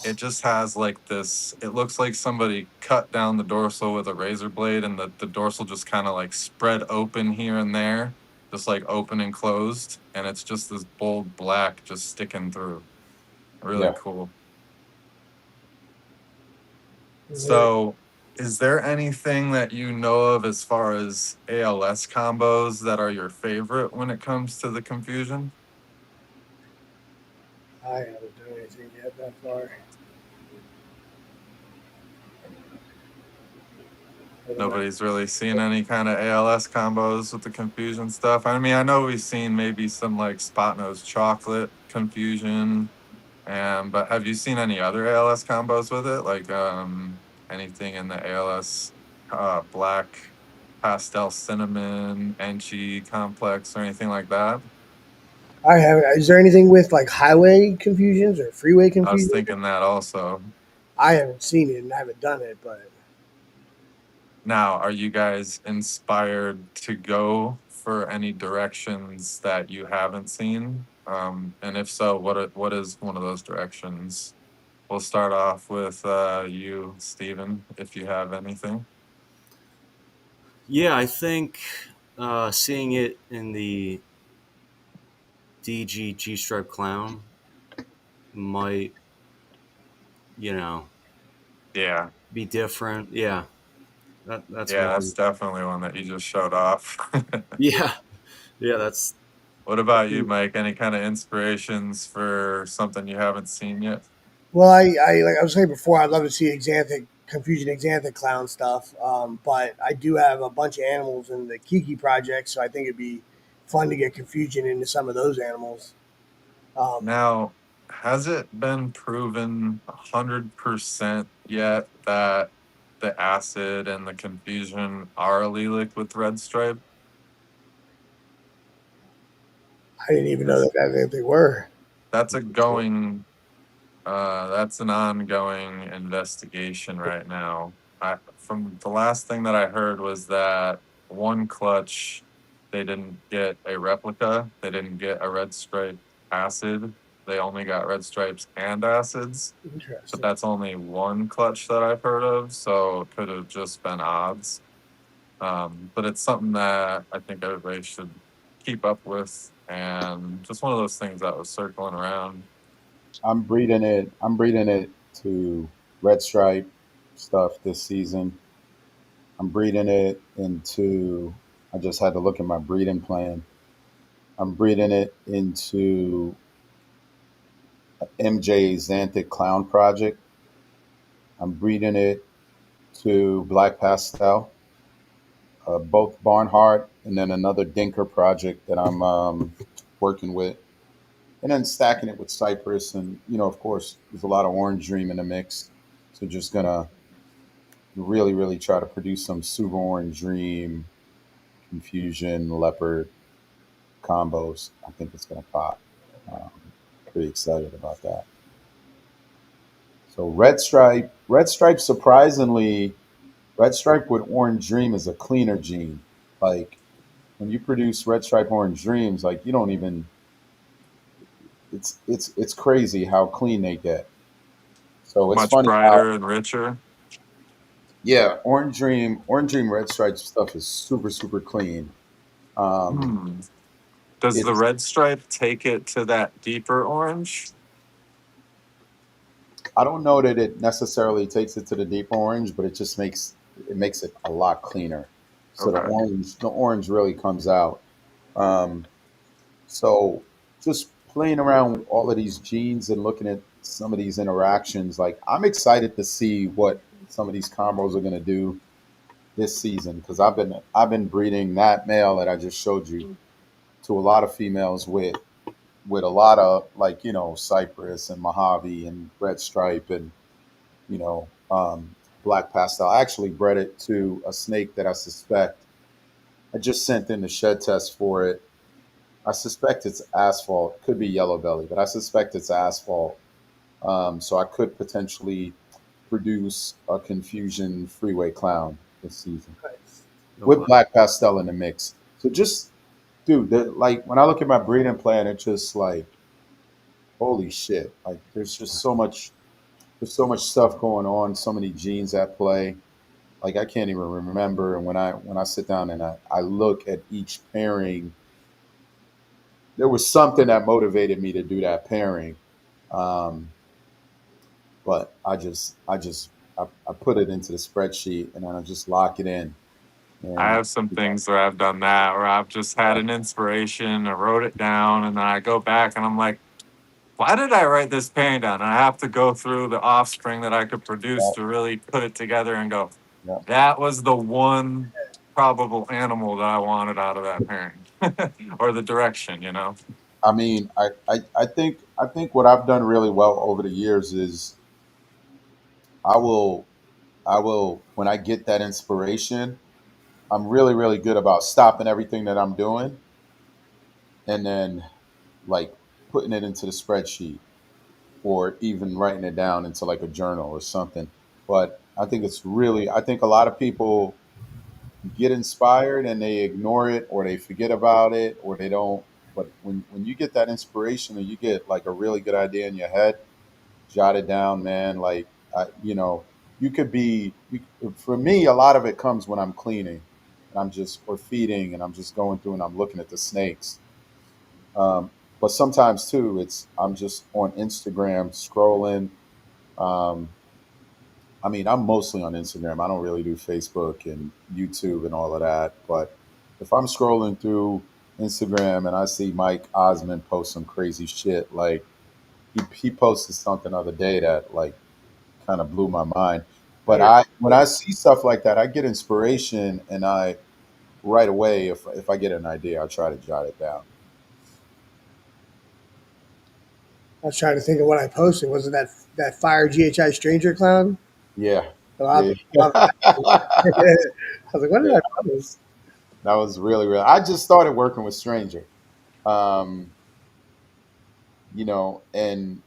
it just has like this. It looks like somebody cut down the dorsal with a razor blade, and the dorsal just kind of like spread open here and there, just like open and closed, and it's just this bold black just sticking through. Really yeah, cool. Yeah. So, is there anything that you know of as far as ALS combos that are your favorite when it comes to the confusion? I haven't done anything yet that far. But I'm not- Nobody's really seen any kind of ALS combos with the confusion stuff. I mean, I know we've seen maybe some like spot nose chocolate confusion, but have you seen any other ALS combos with it? Like anything in the ALS black pastel cinnamon enchi complex or anything like that? I haven't. Is there anything with like highway confusions or freeway I was confusions? thinking that also. I haven't seen it and I haven't done it, but Now, are you guys inspired to go for any directions that you haven't seen? And if so, what is one of those directions? We'll start off with you, Stephen, if you have anything. Yeah, I think seeing it in the DG Stripe Clown might, you know, Yeah, be different. Yeah, that's yeah, that's one. definitely one that you just showed off. Yeah, yeah, that's What about you, Mike? Any kind of inspirations for something you haven't seen yet? well, like I was saying before, I'd love to see exanthic confusion, exanthic clown stuff. But I do have a bunch of animals in the Kiki project, so I think it'd be fun to get confusion into some of those animals. Um, Now, has it been proven 100% yet that the acid and the confusion are allelic with red stripe? I didn't even know Because that they were. that's a going, that's an ongoing investigation right now. From the last thing that I heard was that one clutch, they didn't get a replica, they didn't get a red stripe acid, they only got red stripes and acids. But Interesting. that's only one clutch that I've heard of, so it could have just been odds. But it's something that I think everybody should keep up with, and just one of those things that was circling around. I'm breeding it to red stripe stuff this season. I'm breeding it into. I just had to look at my breeding plan. I'm breeding it into MJ Xanthic Clown Project. I'm breeding it to Black Pastel, both Barnhart, and then another Dinker project that I'm working with, and then stacking it with Cypress, and of course, there's a lot of Orange Dream in the mix. So just gonna really, really try to produce some Super Orange Dream, Confusion, Leopard combos. I think it's gonna pop. Um, Pretty excited about that. So Red Stripe, surprisingly, Red Stripe with Orange Dream is a cleaner gene. Like when you produce Red Stripe Orange Dreams, like you don't even. It's crazy how clean they get. So it's Much funny how brighter and richer. yeah, Orange Dream Red Stripe stuff is super super clean. Um, Hmm. Does the it's red stripe take it to that deeper orange? I don't know that it necessarily takes it to the deep orange, but it makes it a lot cleaner. So Okay. the orange really comes out. Um, so just playing around with all of these genes and looking at some of these interactions, like I'm excited to see what some of these combos are going to do this season because I've been breeding that male that I just showed you to a lot of females with a lot of like cypress and Mojave and red stripe and you know black pastel. I actually bred it to a snake that I just sent in the shed test for it. I suspect it's asphalt. Could be yellow belly, but I suspect it's asphalt. So I could potentially produce a confusion freeway clown this season with Okay. black pastel in the mix. So just, dude, like when I look at my breeding plan, it's just like, holy shit! Like there's so much stuff going on, so many genes at play. Like I can't even remember. And when I sit down and I look at each pairing, there was something that motivated me to do that pairing. Um, but I put it into the spreadsheet and then I just lock it in. I And have some things where I've done that, where I've just had an inspiration, I wrote it down, and then I go back and I'm like, why did I write this pairing down? And I have to go through the offspring that I could produce yeah, to really put it together and go, yeah. that was the one probable animal that I wanted out of that pairing, or the direction, you know? I mean, I think what I've done really well over the years is I will I will when I get that inspiration, I'm really really good about stopping everything that I'm doing and then like putting it into the spreadsheet or even writing it down into like a journal or something. But I think a lot of people get inspired and they ignore it or they forget about it or they don't. But when you get that inspiration or you get like a really good idea in your head, jot it down, man. Like, you could be, for me, a lot of it comes when I'm cleaning and or feeding and I'm just going through and I'm looking at the snakes. But sometimes too, I'm just on Instagram scrolling. Um, I mean, I'm mostly on Instagram. I don't really do Facebook and YouTube and all of that. But if I'm scrolling through Instagram and I see Mike Osmond post some crazy shit, like he posted something the other day that like kind of blew my mind. But Yeah. when I see stuff like that, I get inspiration and I right away, if I get an idea, I try to jot it down. I was trying to think of what I posted. Was it that fire GHI stranger clown? Yeah. A lot of Yeah. people love that. I was like, what did Yeah. I post? That was really, really, I just started working with Stranger. Um, and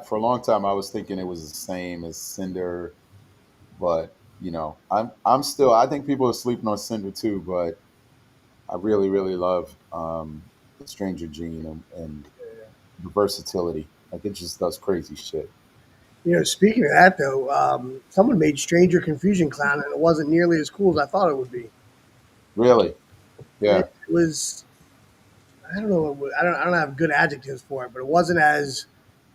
for a long time I was thinking it was the same as Cinder, but I'm still, I think people are sleeping on Cinder too, but I really, really love the Stranger gene and the versatility. Like it just does crazy shit. Speaking of that though, someone made Stranger Confusion Clown, and it wasn't nearly as cool as I thought it would be. Really? Yeah. It was. I don't know. I don't have good adjectives for it, but it wasn't as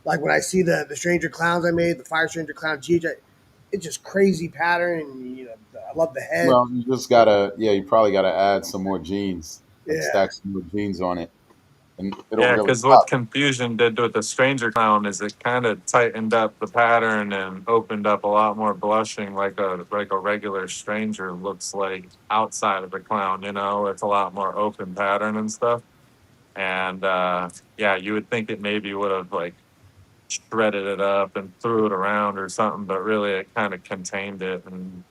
like when I see the Stranger Clowns I made, the Fire Stranger Clown GJ. It's just crazy pattern, and I love the head. Well, you just gotta, yeah, you probably gotta add some more genes, like Yeah, stack some more genes on it, and it'll Yeah, really because what pop. confusion did with the stranger clown is it kind of tightened up the pattern and opened up a lot more blushing, like a regular stranger looks like outside of the clown. It's a lot more open pattern and stuff. And yeah, you would think it maybe would have like shredded it up and threw it around or something, but really it kind of contained it and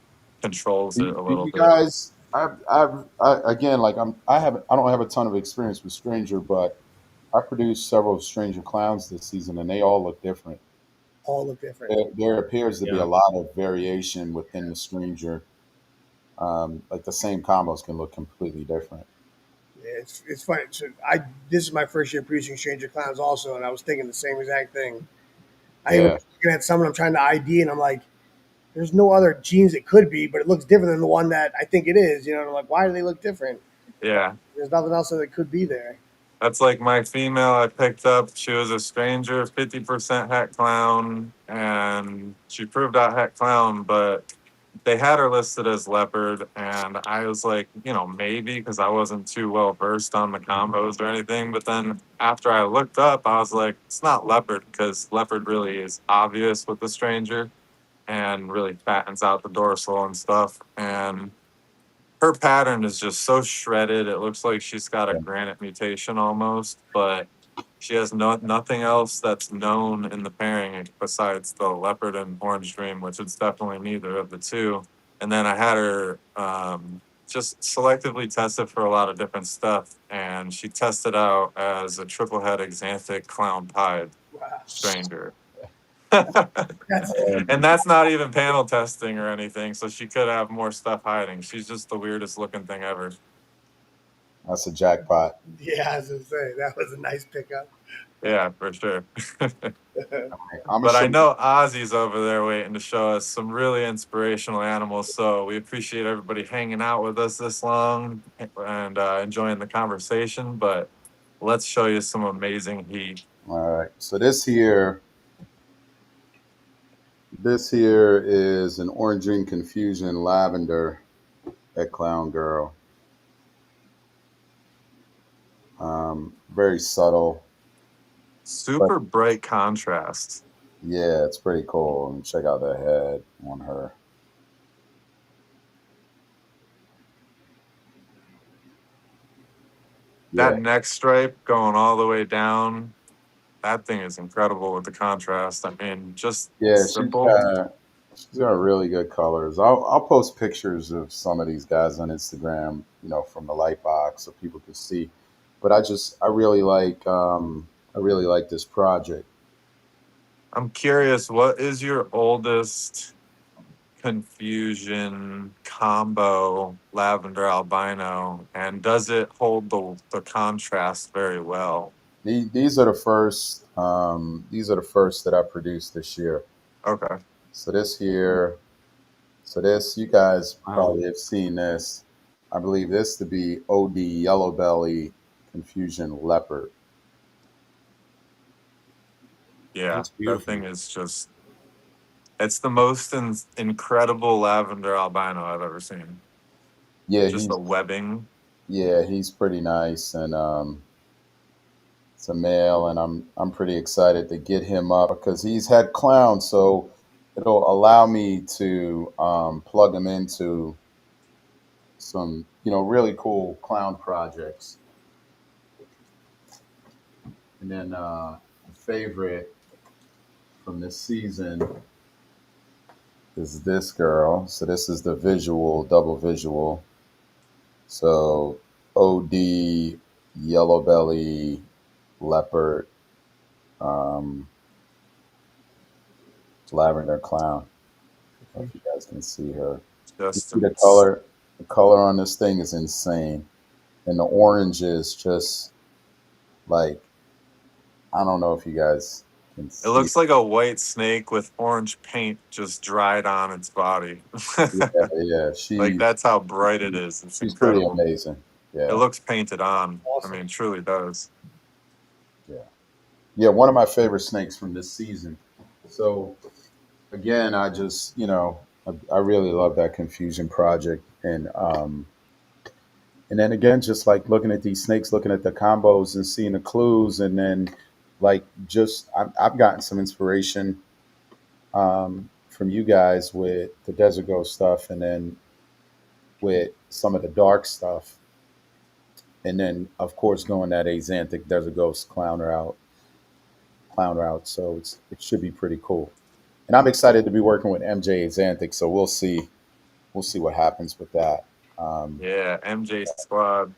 controls Do it you, a do little you bit. guys? Again, like I don't have a ton of experience with Stranger, but I produced several Stranger clowns this season, and they all look different. all look different. There appears to be a Yeah. lot of variation within the Stranger. Like the same combos can look completely different. Yeah, it's funny. So this is my first year producing Stranger Clowns also, and I was thinking the same exact thing. I even Yeah, was looking at someone I'm trying to ID, and I'm like, there's no other genes it could be, but it looks different than the one that I think it is. And I'm like, why do they look different? Yeah. There's nothing else that it could be there. That's like my female I picked up. She was a stranger, 50% het clown, and she proved out het clown, but they had her listed as leopard. And I was like, maybe because I wasn't too well versed on the combos or anything. But then after I looked up, I was like, it's not leopard because leopard really is obvious with the stranger and really fattens out the dorsal and stuff. And her pattern is just so shredded. It looks like she's got a granite mutation almost, but she has nothing else that's known in the pairing besides the leopard and orange dream, which is definitely neither of the two. And then I had her just selectively tested for a lot of different stuff, and she tested out as a triple head exanthic clown pied stranger. And that's not even panel testing or anything, so she could have more stuff hiding. She's just the weirdest looking thing ever. That's a jackpot. Yeah, I was gonna say that was a nice pickup. Yeah, for sure. I'm But I know Ozzy's over there waiting to show us some really inspirational animals, so we appreciate everybody hanging out with us this long and enjoying the conversation. But let's show you some amazing heat. All right. So this here is an Orange Confusion Lavender at Clown Girl. Very subtle. Super bright contrast. Yeah, it's pretty cool. And check out the head on her. That neck stripe going all the way down. That thing is incredible with the contrast. I mean, just simple. She's got really good colors. I'll post pictures of some of these guys on Instagram, from the light box so people can see. But I really like this project. I'm curious, what is your oldest Confusion combo lavender albino, and does it hold the contrast very well? These are the first. These are the first that I produced this year. Okay. So this you guys probably have seen this. I believe this to be OD Yellow Belly Confusion Leopard. Yeah, that thing is just. It's the most incredible lavender albino I've ever seen. Yeah, just the webbing. Yeah, he's pretty nice, and it's a male, and I'm pretty excited to get him up because he's had clown, so it'll allow me to plug him into some really cool clown projects. And then the favorite from this season is this girl. So this is the double visual. So OD Yellow Belly Leopard Lavender Clown. I don't know if you guys can see her. See the color on this thing is insane, and the orange is just like, I don't know if you guys can see. It looks like a white snake with orange paint just dried on its body. Yeah. Like, that's how bright it is. It's she's incredible. Pretty amazing. Yeah. It looks painted on. Awesome. I mean, truly does. Yeah, one of my favorite snakes from this season. So again, I just, I really love that Confusion project. And then again, just like looking at these snakes, looking at the combos and seeing the clues. And then like, I've gotten some inspiration from you guys with the Desert Ghost stuff, and then with some of the dark stuff. And then of course, going that Axanthic Desert Ghost clown route. So it should be pretty cool. And I'm excited to be working with MJ Axanthic, so we'll see what happens with that. Yeah, MJ squad.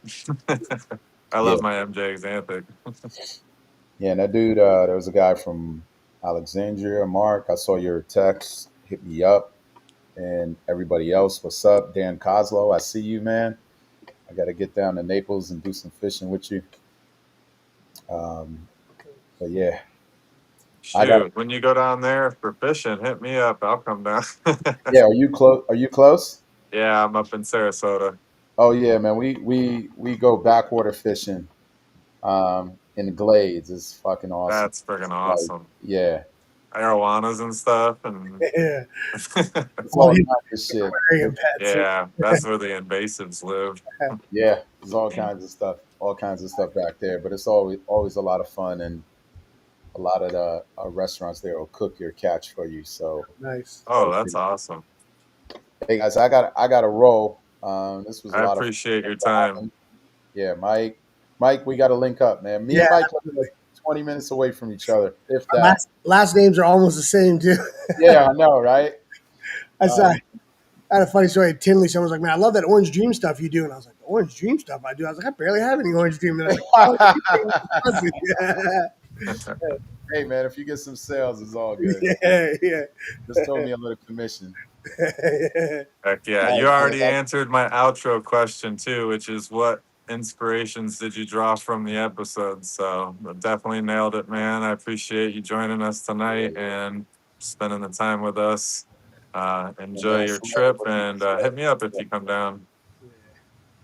I love my MJ Axanthic. Yeah, and that dude, there was a guy from Alexandria, Mark. I saw your text, hit me up, and everybody else. What's up, Dan Coslow? I see you, man. I got to get down to Naples and do some fishing with you. But yeah. Shoot, when you go down there for fishing, hit me up. I'll come down. Yeah, are you close? Are you close? Yeah, I'm up in Sarasota. Oh yeah, man. We go backwater fishing in the glades. It's fucking awesome. That's freaking Like, awesome. yeah, Arowanas and stuff, and Yeah. it's All all the kinds of shit. aquarium pets. yeah, that's where the invasives live. Yeah, there's all kinds of stuff, back there. But it's always a lot of fun, and a lot of the restaurants there will cook your catch for you. So, Nice. Oh, that's awesome. hey guys, I got to roll. This was a I lot of appreciate your fun. time. Yeah, Mike, we got to link up, man. Me Yeah, and Mike are absolutely. 20 minutes away from each other, if Our that. last names are almost the same too. Yeah, I know, right? I saw. I had a funny story at Tinley. Someone was like, "Man, I love that Orange Dream stuff you do," and I was like, "The Orange Dream stuff I do." I was like, "I barely have any Orange Dream." And I was like, "Oh, Hey, man, if you get some sales, it's all good. yeah, Just throw me a little commission. yeah." Heck yeah. All You right, man. already answered my outro question too, which is what inspirations did you draw from the episode? So definitely nailed it, man. I appreciate you joining us tonight and spending the time with us. Enjoy Man, your some other trip way. and hit me up if you come down.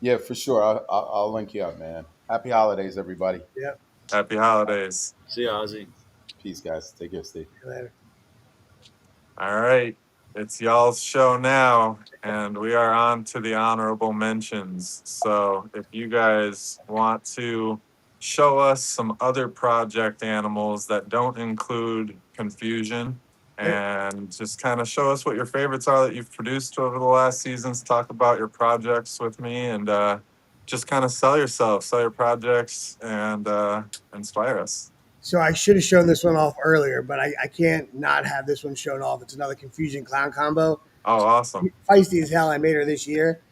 Yeah, for sure. I'll link you up, man. Happy holidays, everybody. Yeah. Happy holidays. See you, Ozzy. Peace, guys. Take care, Steve. Later. All right. It's y'all's show now, and we are on to the honorable mentions. So if you guys want to show us some other project animals that don't include confusion and just kind of show us what your favorites are that you've produced over the last seasons, talk about your projects with me, and just kind of sell yourself, sell your projects, and inspire us. So I should have shown this one off earlier, but I can't not have this one shown off. It's another Confusion Clown combo. Oh, awesome. Feisty as hell. I made her this year.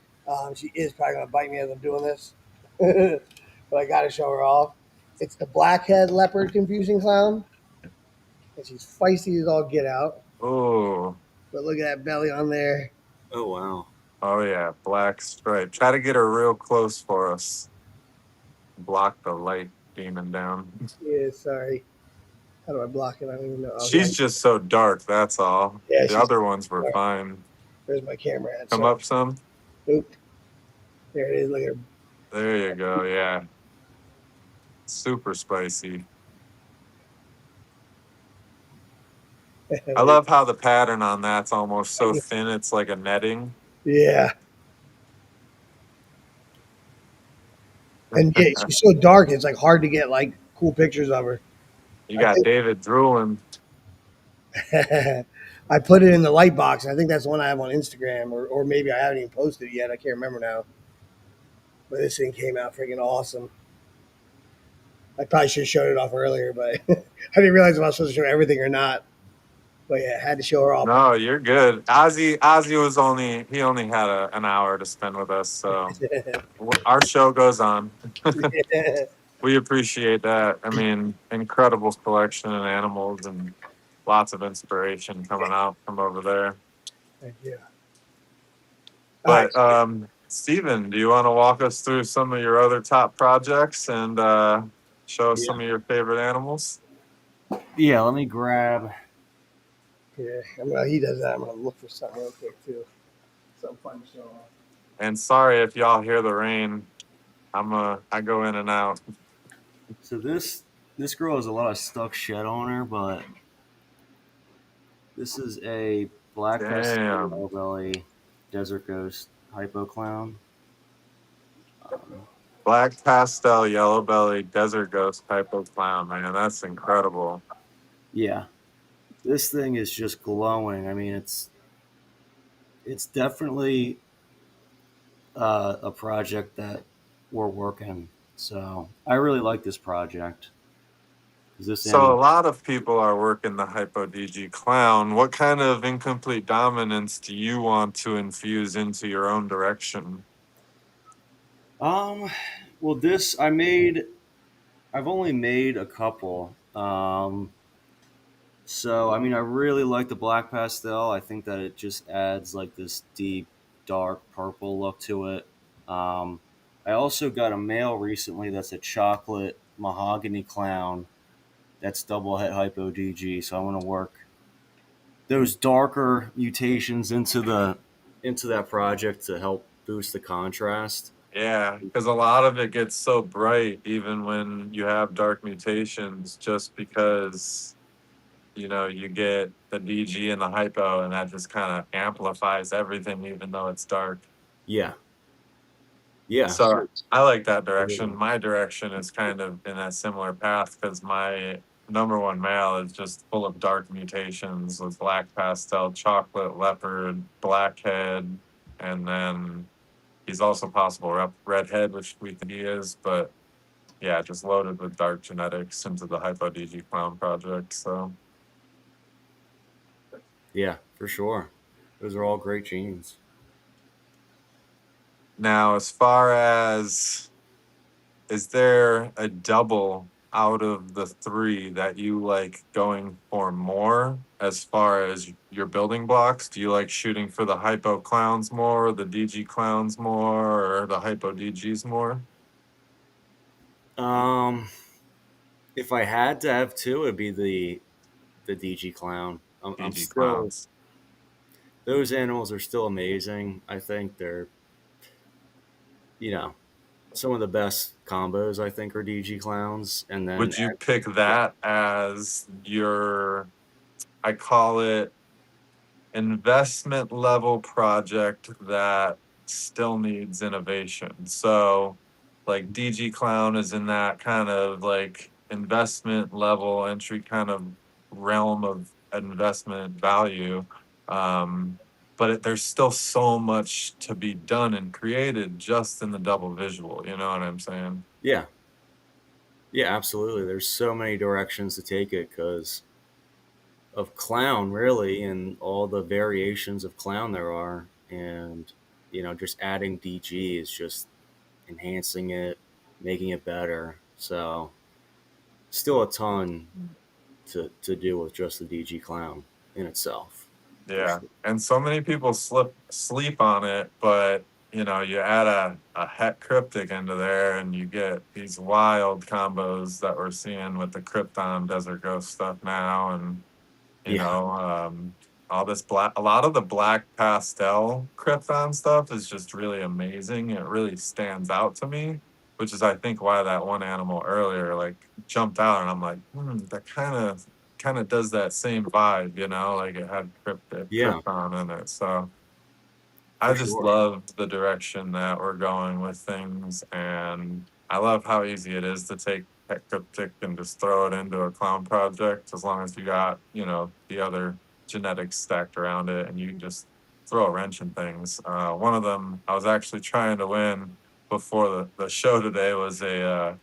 She is probably going to bite me as I'm doing this, but I got to show her off. It's the Blackhead Leopard Confusion Clown, and she's feisty as all get out. Ooh. But look at that belly on there. Oh, wow. Oh yeah, black stripe. Try to get her real close for us. Block the light demon down. Yeah, sorry. How do I block it? I don't even know. Okay. She's just so dark, that's all. Yeah, The she's other ones were dark. fine. Where's my camera at? Come Sorry. up some. Oop. There it is. Look at her. There you go, yeah. Super spicy. I love how the pattern on that's almost so thin it's like a netting. Yeah. And yeah, she's so dark. It's like hard to get like cool pictures of her. You got David drooling. I put it in the light box. I think that's the one I have on Instagram, or maybe I haven't even posted it yet. I can't remember now. But this thing came out freaking awesome. I probably should have showed it off earlier, but I didn't realize if I was supposed to show everything or not. But yeah, I had to show her off. No, you're good. Ozzy was only had an hour to spend with us, so our show goes on. We appreciate that. I mean, incredible collection of animals and lots of inspiration coming out from over there. Thank you. But Steven, do you want to walk us through some of your other top projects and show us some of your favorite animals? Yeah, let me grab. Yeah, well, he does that. I'm gonna look for something real quick too. Something fun to show off. And sorry if y'all hear the rain. I go in and out. So this girl has a lot of stuck shed on her, but this is a black pastel belly desert ghost hypo clown. Black pastel, yellow belly, desert ghost type of clown, man. That's incredible. Yeah. This thing is just glowing. I mean, it's definitely a project that we're working. So I really like this project. So a lot of people are working the Hypo DG clown. What kind of incomplete dominance do you want to infuse into your own direction? Well, I've only made a couple. So, I mean, I really like the black pastel. I think that it just adds like this deep, dark purple look to it. I also got a male recently that's a chocolate mahogany clown that's double het hypo DG. So I want to work those darker mutations into that project to help boost the contrast. Yeah, because a lot of it gets so bright even when you have dark mutations, just because you get the DG and the hypo, and that just kind of amplifies everything, even though it's dark. Yeah. Yeah. So I like that direction. Absolutely. My direction is kind of in that similar path because my number one male is just full of dark mutations with black pastel, chocolate, leopard, blackhead, and then he's also possible redhead, which we think he is, but yeah, just loaded with dark genetics into the Hypo DG Clown project. So Yeah, for sure. Those are all great genes. now, as far as, is there a double out of the three that you like going for more as far as your building blocks? Do you like shooting for the Hypo Clowns more, the DG Clowns more, or the Hypo DGs more? Um, if I had to have two, it'd be the DG clown. I'm DG still Clowns. those animals are still amazing. I think they're you know some of the best combos. I think are DG clowns, and then Would you pick that as your, I call it, investment level project that still needs innovation? So, like DG Clown is in that kind of like investment level entry kind of realm of investment value. Um, but there's still so much to be done and created just in the double visual. You know what I'm saying? yeah, yeah, absolutely. There's so many directions to take it because of clown, really, and all the variations of clown there are, and just adding DG is just enhancing it, making it better. So, still a ton to do with just the DG clown in itself, for Yeah, sure. and so many people sleep on it, but you add a het cryptic into there, and you get these wild combos that we're seeing with the Krypton Desert Ghost stuff now, and you Yeah, know, um, all this black. A lot of the black pastel Krypton stuff is just really amazing. It really stands out to me, which is I think why that one animal earlier like jumped out, and I'm like, that kind of does that same vibe, like it had yeah, Krypton in it. So I for just sure. love the direction that we're going with things, and I love how easy it is to take Cryptic and just throw it into a clown project as long as you got, the other genetics stacked around it, and you can just throw a wrench in things. One of them I was actually trying to win before the show today was a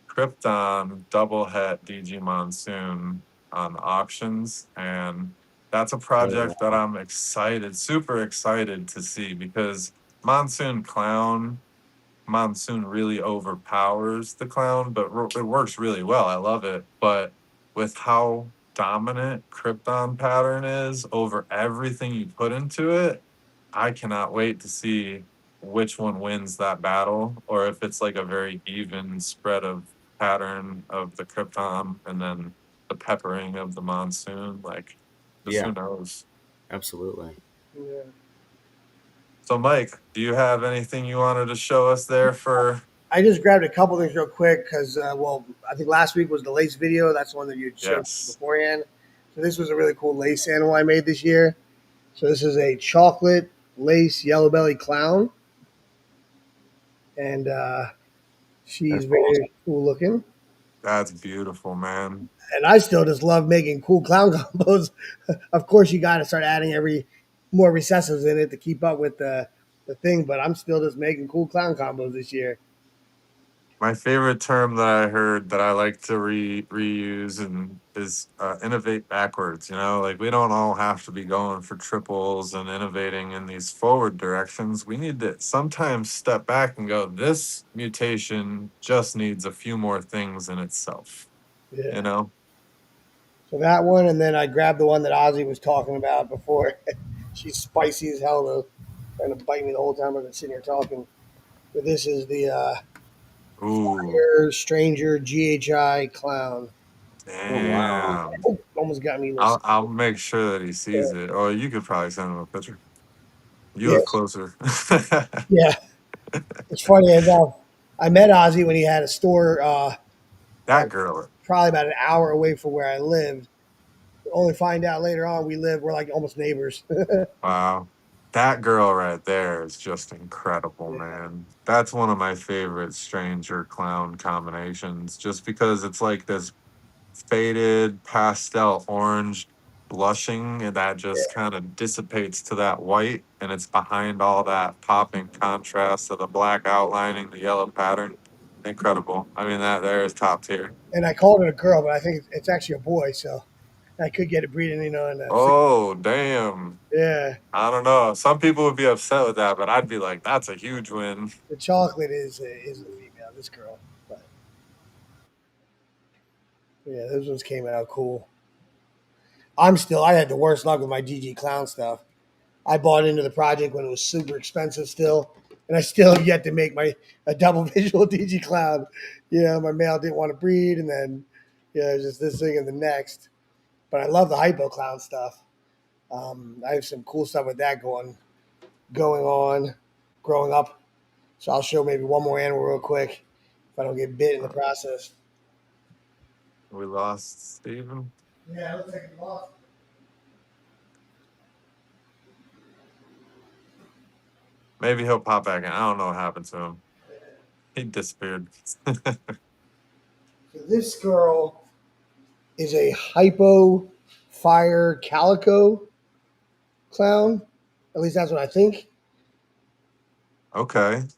Krypton double het DG Monsoon on auctions, and that's a Oh, project that wow. I'm super excited to see because Monsoon Clown, Monsoon really overpowers the clown, but it works really well. I love it, but with how dominant Krypton pattern is over everything you put into it, I cannot wait to see which one wins that battle, or if it's like a very even spread of pattern of the Krypton and then the peppering of the Monsoon. Like, just Yeah, who knows? absolutely. Yeah. So, Mike, do you have anything you wanted to show us there for? I just grabbed a couple things real quick because, I think last week was the lace video. That's the one that you showed Yes. beforehand. So this was a really cool lace animal I made this year. So this is a chocolate lace yellow belly clown, and she's very cool looking. That's beautiful, man. And I still just love making cool clown combos. Of course, you got to start adding every more recessives in it to keep up with the thing. But I'm still just making cool clown combos this year. My favorite term that I heard that I like to reuse and is innovate backwards. Like we don't all have to be going for triples and innovating in these forward directions. We need to sometimes step back and go, this mutation just needs a few more things in itself. You Yeah. know? So that one, and then I grabbed the one that Ozzy was talking about before. She's spicy as hell, though, trying to bite me the whole time I've been sitting here talking. But this is the Ooh, Fire Stranger GHI Clown. Oh, wow. damn. Oh, almost got me. I'll make sure that he Yeah, sees it. Or you could probably send him a picture. You yeah, look closer. yeah. It's funny enough. I met Ozzy when he had a store That girl. probably about an hour away from where I lived. Only find out later on we're like almost neighbors. Wow. That girl right there is just incredible, Yeah. man. That's one of my favorite stranger clown combinations, just because it's like this faded pastel orange blushing and that just kind of dissipates to that white, and it's behind all that popping contrast of the black outlining, the yellow pattern. Incredible. I mean, that there is top tier. And I called it a girl, but I think it's actually a boy, so I could get it breeding, in a Oh, damn. yeah. I don't know. Some people would be upset with that, but I'd be like, that's a huge win. The chocolate is a female. This girl, but yeah, those ones came out cool. I had the worst luck with my GG clown stuff. I bought into the project when it was super expensive still, and I still have yet to make a double visual DG clown. My male didn't want to breed, and then just this thing and the next. But I love the hypo clown stuff. I have some cool stuff with that going on, growing up. So I'll show maybe one more animal real quick if I don't get bit in the process. We lost Steven. Yeah, it looks like it's lost. Maybe he'll pop back in. I don't know what happened to him. He disappeared. So this girl is a hypo fire calico clown. At least that's what I think. Okay. And,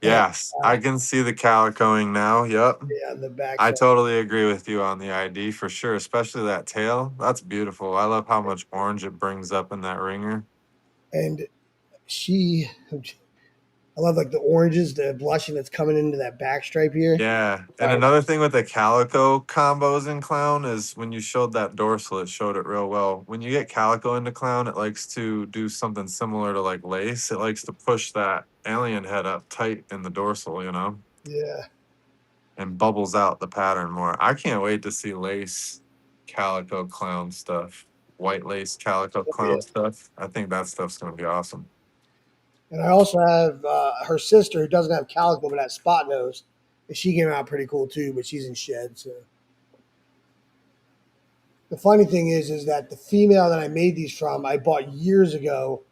Yes, I can see the calicoing now. Yep. yeah, on the back I side. totally agree with you on the ID for sure, especially that tail. That's beautiful. I love how much orange it brings up in that ringer. And I love like the oranges, the blushing that's coming into that back stripe here. Yeah. And another thing with the calico combos in clown is when you showed that dorsal, it showed it real well. When you get calico into clown, it likes to do something similar to like lace. It likes to push that alien head up tight in the dorsal, Yeah. and bubbles out the pattern more. I can't wait to see lace calico clown stuff, white lace calico clown Yeah. stuff. I think that stuff's going to be awesome. And I also have her sister who doesn't have calico but has spot nose. And she came out pretty cool too, but she's in shed. So the funny thing is that the female that I made these from, I bought years ago,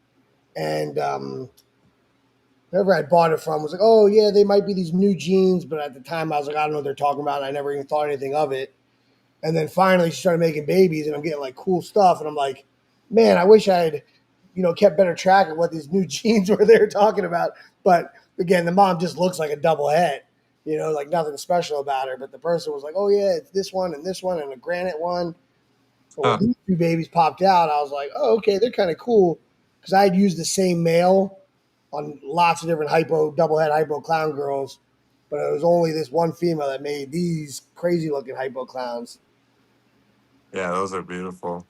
and whoever I bought it from was like, "Oh yeah, they might be these new genes," but at the time I was like, "I don't know what they're talking about." And I never even thought anything of it. And then finally she started making babies, and I'm getting like cool stuff, and I'm like, "Man, I wish I had, kept better track of what these new genes were they were talking about." But again, the mom just looks like a double het, like nothing special about her. But the person was like, "Oh yeah, it's this one and a granite one." But when Huh. these two babies popped out, I was like, "Oh, okay, they're kind of cool," because I had used the same male on lots of different double head hypo clown girls, but it was only this one female that made these crazy looking hypo clowns. Yeah, those are beautiful.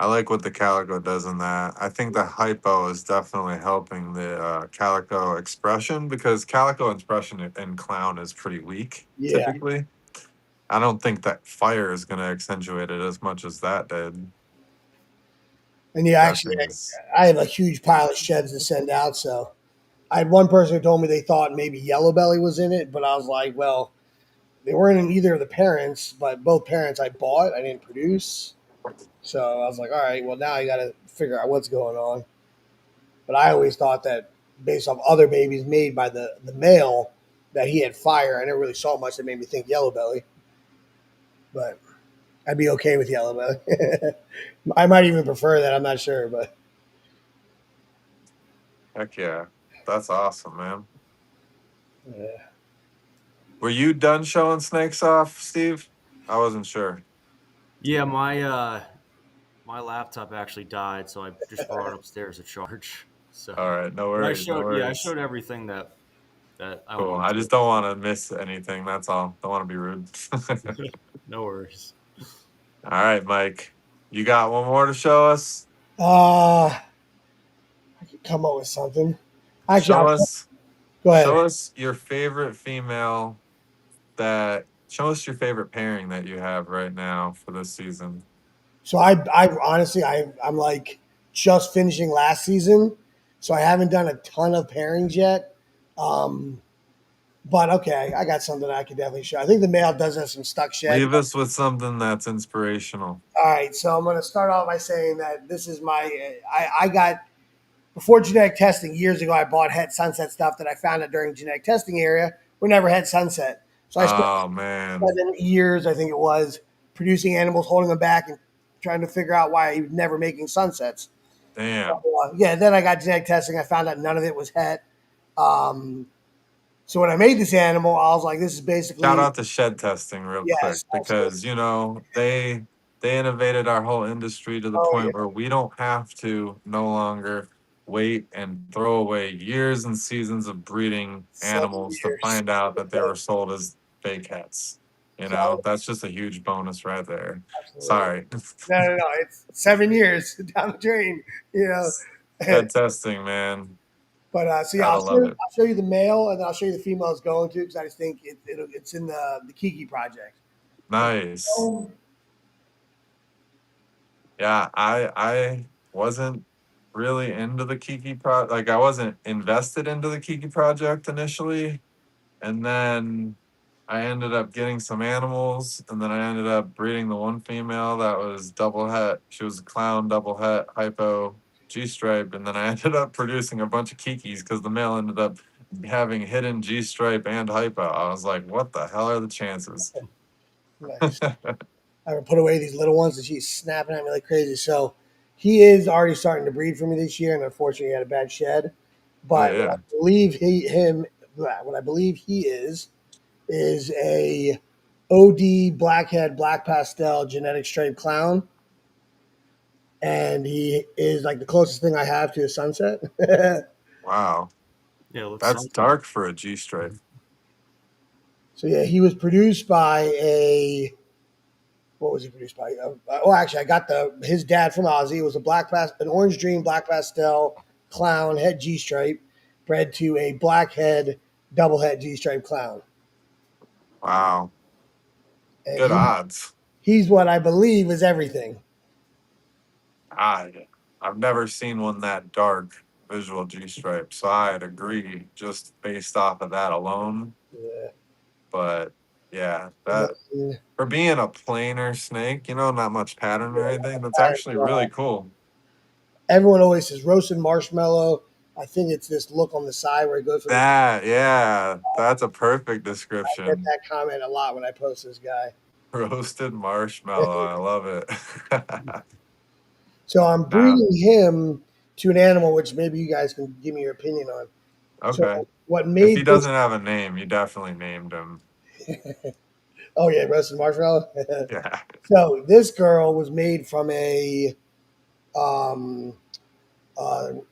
I like what the calico does in that. I think the hypo is definitely helping the calico expression because calico expression in clown is pretty weak Yeah. typically. I don't think that fire is going to accentuate it as much as that did. And yeah, That actually, thing is, I have a huge pile of sheds to send out. So I had one person who told me they thought maybe yellow belly was in it, but I was like, well, they weren't in either of the parents, but both parents I bought, I didn't produce. So I was like, all right, well, now I got to figure out what's going on. But I always thought that based off other babies made by the male, that he had fire. I never really saw much that made me think yellow belly. But I'd be okay with yellow belly. I might even prefer that. I'm not sure, but heck yeah. That's awesome, man. yeah. Were you done showing snakes off, Steve? I wasn't sure. Yeah, my laptop actually died, so I just brought it upstairs to charge. So, All right, no but worries, no I worries. showed everything that I Cool. wanted I to. just don't want to miss anything. That's all. Don't want to be rude. No worries. All right, Mike. You got one more to show us? I could come up with something. Actually, Show us go ahead. show us your favorite female show us your favorite pairing that you have right now for this season. So I honestly, I'm like just finishing last season. So I haven't done a ton of pairings yet. But okay, I got something I could definitely show. I think the male does have some stuck shed. Leave us with something that's inspirational. All right, so I'm going to start off by saying that this is my. I got before genetic testing years ago. I bought het sunset stuff that I found out during genetic testing area. We never had sunset, so I spent Oh man, 7 years, I think it was, producing animals, holding them back, and trying to figure out why he was never making sunsets. damn. Yeah, then I got genetic testing. I found out none of it was het. Um, so when I made this animal, I was like, this is basically Shout out to shed testing real quick yes, absolutely. because they innovated our whole industry to the Oh yeah, point where we don't have to no longer wait and throw away years and seasons of breeding 7 animals to years. find out that they were sold as fake hets. So That's just a huge bonus right there. absolutely. Sorry. No. It's 7 years down the drain, you know. Shed testing, man. But so yeah, Gotta love it. I'll show you the male, and then I'll show you the female it's going to because I just think it's in the Kiki project. Nice. Yeah, I wasn't really into the Kiki like I wasn't invested into the Kiki project initially, and then I ended up getting some animals, and then I ended up breeding the one female that was double het. She was a clown double het hypo G stripe, and then I ended up producing a bunch of Kikis because the male ended up having hidden G stripe and hypo. I was like, what the hell are the chances? Nice. I would put away these little ones, and she's snapping at me like crazy. So he is already starting to breed for me this year, and unfortunately, he had a bad shed. Oh But yeah. what I believe he is a OD blackhead black pastel genetic stripe clown, and he is like the closest thing I have to a sunset. Wow. Yeah, looks That's something. dark for a G stripe. So yeah, he was produced by a. What was he produced by? Actually, I got his dad from OZZY. It was an orange dream black pastel clown head G stripe, bred to a blackhead double head G stripe clown. Wow. And Good odds. he's what I believe is everything. I've never seen one that dark visual G stripe, so I'd agree just based off of that alone. Yeah. But yeah, And that then, for being a plainer snake, not much pattern or anything, that's actually really cool. everyone always says roasted marshmallow. I think it's this look on the side where it goes from That's a perfect I get description. that comment a lot when I post this guy. Roasted marshmallow. I love it. So I'm Now, breeding him to an animal, which maybe you guys can give me your opinion on. okay. So what If he made this? doesn't have a name, you definitely named him. Oh yeah, roasted marshmallow. Yeah. So this girl was made from a um,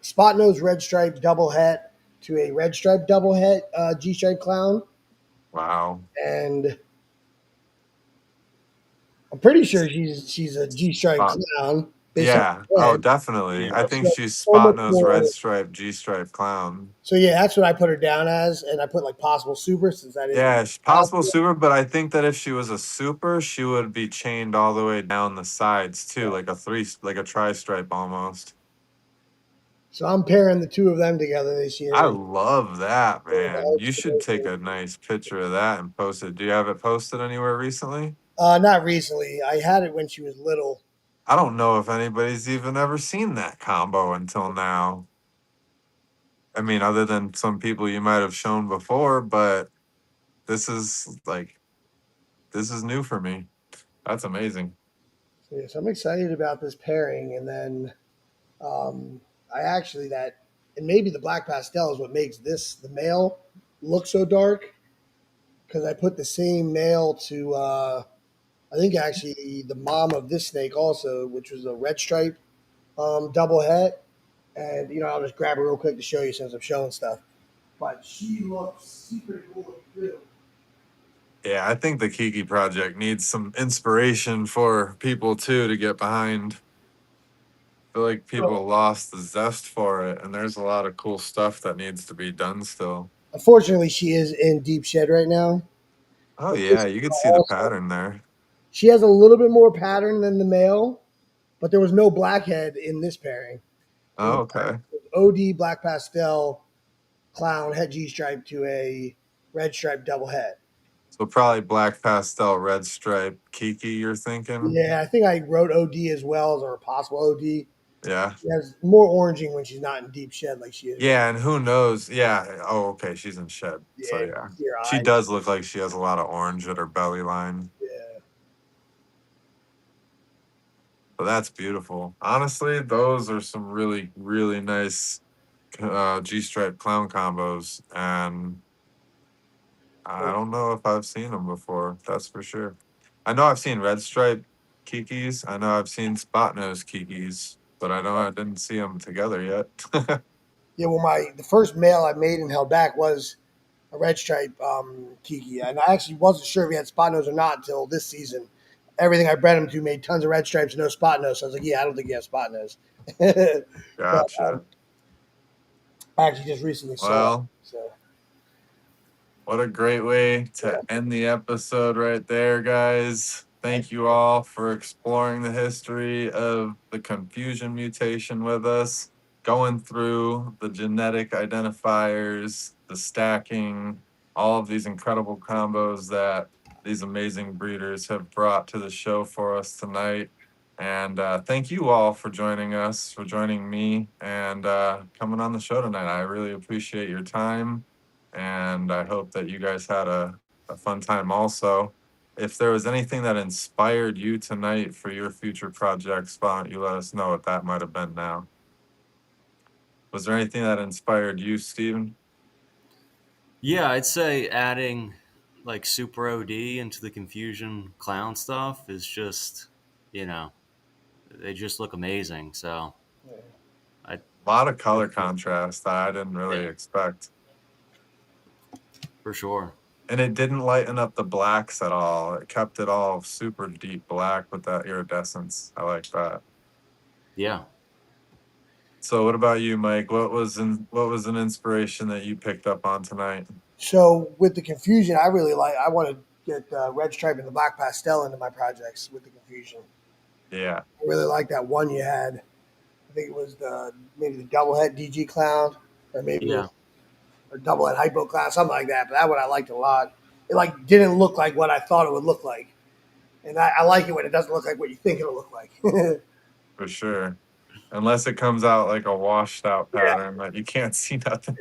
spot nose red stripe double het to a red stripe double het G stripe clown, Wow. and I'm pretty sure she's a G stripe clown. Based on Yeah. the Oh, head. definitely. I think So, she's so spot much nose more. red stripe G stripe clown. So yeah, that's what I put her down as, and I put like possible super since that is Yeah, she's possible super, but I think that if she was a super, she would be chained all the way down the sides too, like a tri stripe almost. So I'm pairing the two of them together this year. I love that, man. You should take Yeah. a nice picture of that and post it. Do you have it posted anywhere recently? Not recently. I had it when she was little. I don't know if anybody's even ever seen that combo until now. I mean, other than some people you might have shown before, but this is this is new for me. That's amazing. So yes, I'm excited about this pairing, and then um, I actually and maybe the black pastel is what makes the male look so dark because I put the same male to I think actually the mom of this snake also, which was a red stripe double het, and I'll just grab her real quick to show you since I'm showing stuff. But she looks super cool too. Yeah, I think the Kiki project needs some inspiration for people too to get behind. I feel like people lost the zest for it, and there's a lot of cool stuff that needs to be done still. Unfortunately, she is in deep shed right now. Oh But yeah, this you could see the also, pattern there. she has a little bit more pattern than the male, but there was no blackhead in this pairing. It Oh, was okay. OD black pastel clown het G stripe to a red stripe double het. So probably black pastel, red stripe, Kiki. You're thinking? Yeah, I think I wrote OD as well as or a possible OD. Yeah. She has more oranging when she's not in deep shed like she is. Yeah, and who knows? Yeah. Oh, okay. She's in shed. So Yeah, you yeah, can see her she eyes. does look like she has a lot of orange at her belly line. Yeah. But that's beautiful. Honestly, those are some really, really nice G-stripe clown combos, and I don't know if I've seen them before. That's for sure. I know I've seen red stripe Kikis. I know I've seen spot nose Kikis, but I know I didn't see them together yet. Yeah, well, the first male I made and held back was a red stripe Kiki, and I actually wasn't sure if he had spot nose or not until this season. Everything I bred him to made tons of red stripes, no spot nose. So I was like, yeah, I don't think he has spot nose. But Gotcha. I actually just recently saw it. Well, So what a great way to end the episode right there, guys. Thank you all for exploring the history of the confusion mutation with us, going through the genetic identifiers, the stacking, all of these incredible combos that these amazing breeders have brought to the show for us tonight. And thank you all for joining us, for joining me, and coming on the show tonight. I really appreciate your time, and I hope that you guys had a fun time also. If there was anything that inspired you tonight for your future projects, why don't you let us know what that might have been now? Was there anything that inspired you, Steven? Yeah, I'd say adding like Super OD into the confusion clown stuff is just, you know, they just look amazing. So I, A lot of color contrast that I didn't really yeah, expect. for sure. And it didn't lighten up the blacks at all. It kept it all super deep black with that iridescence. I like that. Yeah. So what about you, Mike? What was an inspiration that you picked up on tonight? So with the confusion, I really like. I want to get the red stripe and the black pastel into my projects with the confusion. Yeah. I really like that one you had. I think it was maybe the double head DG clown, or maybe it Yeah. was or double head hypo clown, something like that. But that one I liked a lot. It like didn't look like what I thought it would look like, and I like it when it doesn't look like what you think it'll look like. For sure. Unless it comes out like a washed out Yeah. pattern that you can't see nothing.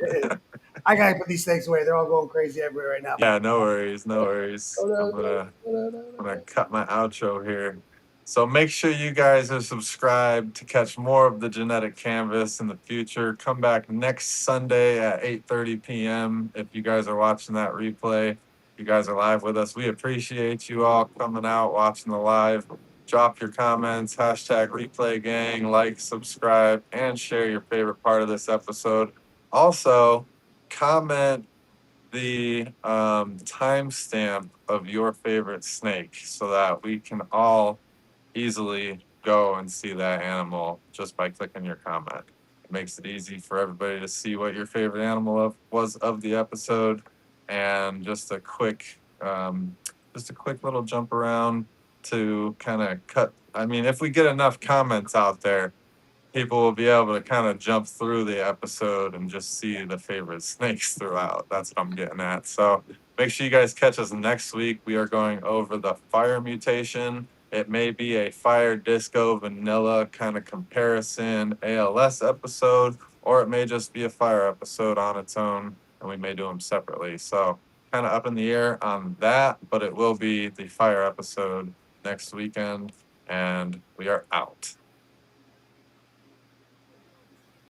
I gotta put these things away. They're all going crazy everywhere right now. Yeah, no worries, no worries. Oh, no, I'm gonna cut my outro here. So make sure you guys are subscribed to catch more of the Genetic Canvas in the future. Come back next Sunday at 8:30 p.m. If you guys are watching that replay. You guys are live with us. We appreciate you all coming out, watching the live. Drop your comments, hashtag replay gang, like, subscribe, and share your favorite part of this episode. Also, comment the timestamp of your favorite snake so that we can all easily go and see that animal just by clicking your comment. It makes it easy for everybody to see what your favorite animal was of the episode, and just a quick little jump around to kind of cut. I mean, if we get enough comments out there, people will be able to kind of jump through the episode and just see the favorite snakes throughout. That's what I'm getting at. So make sure you guys catch us next week. We are going over the fire mutation. It may be a fire disco vanilla kind of comparison ALS episode, or it may just be a fire episode on its own, and we may do them separately. So kind of up in the air on that, but it will be the fire episode next weekend, and we are out.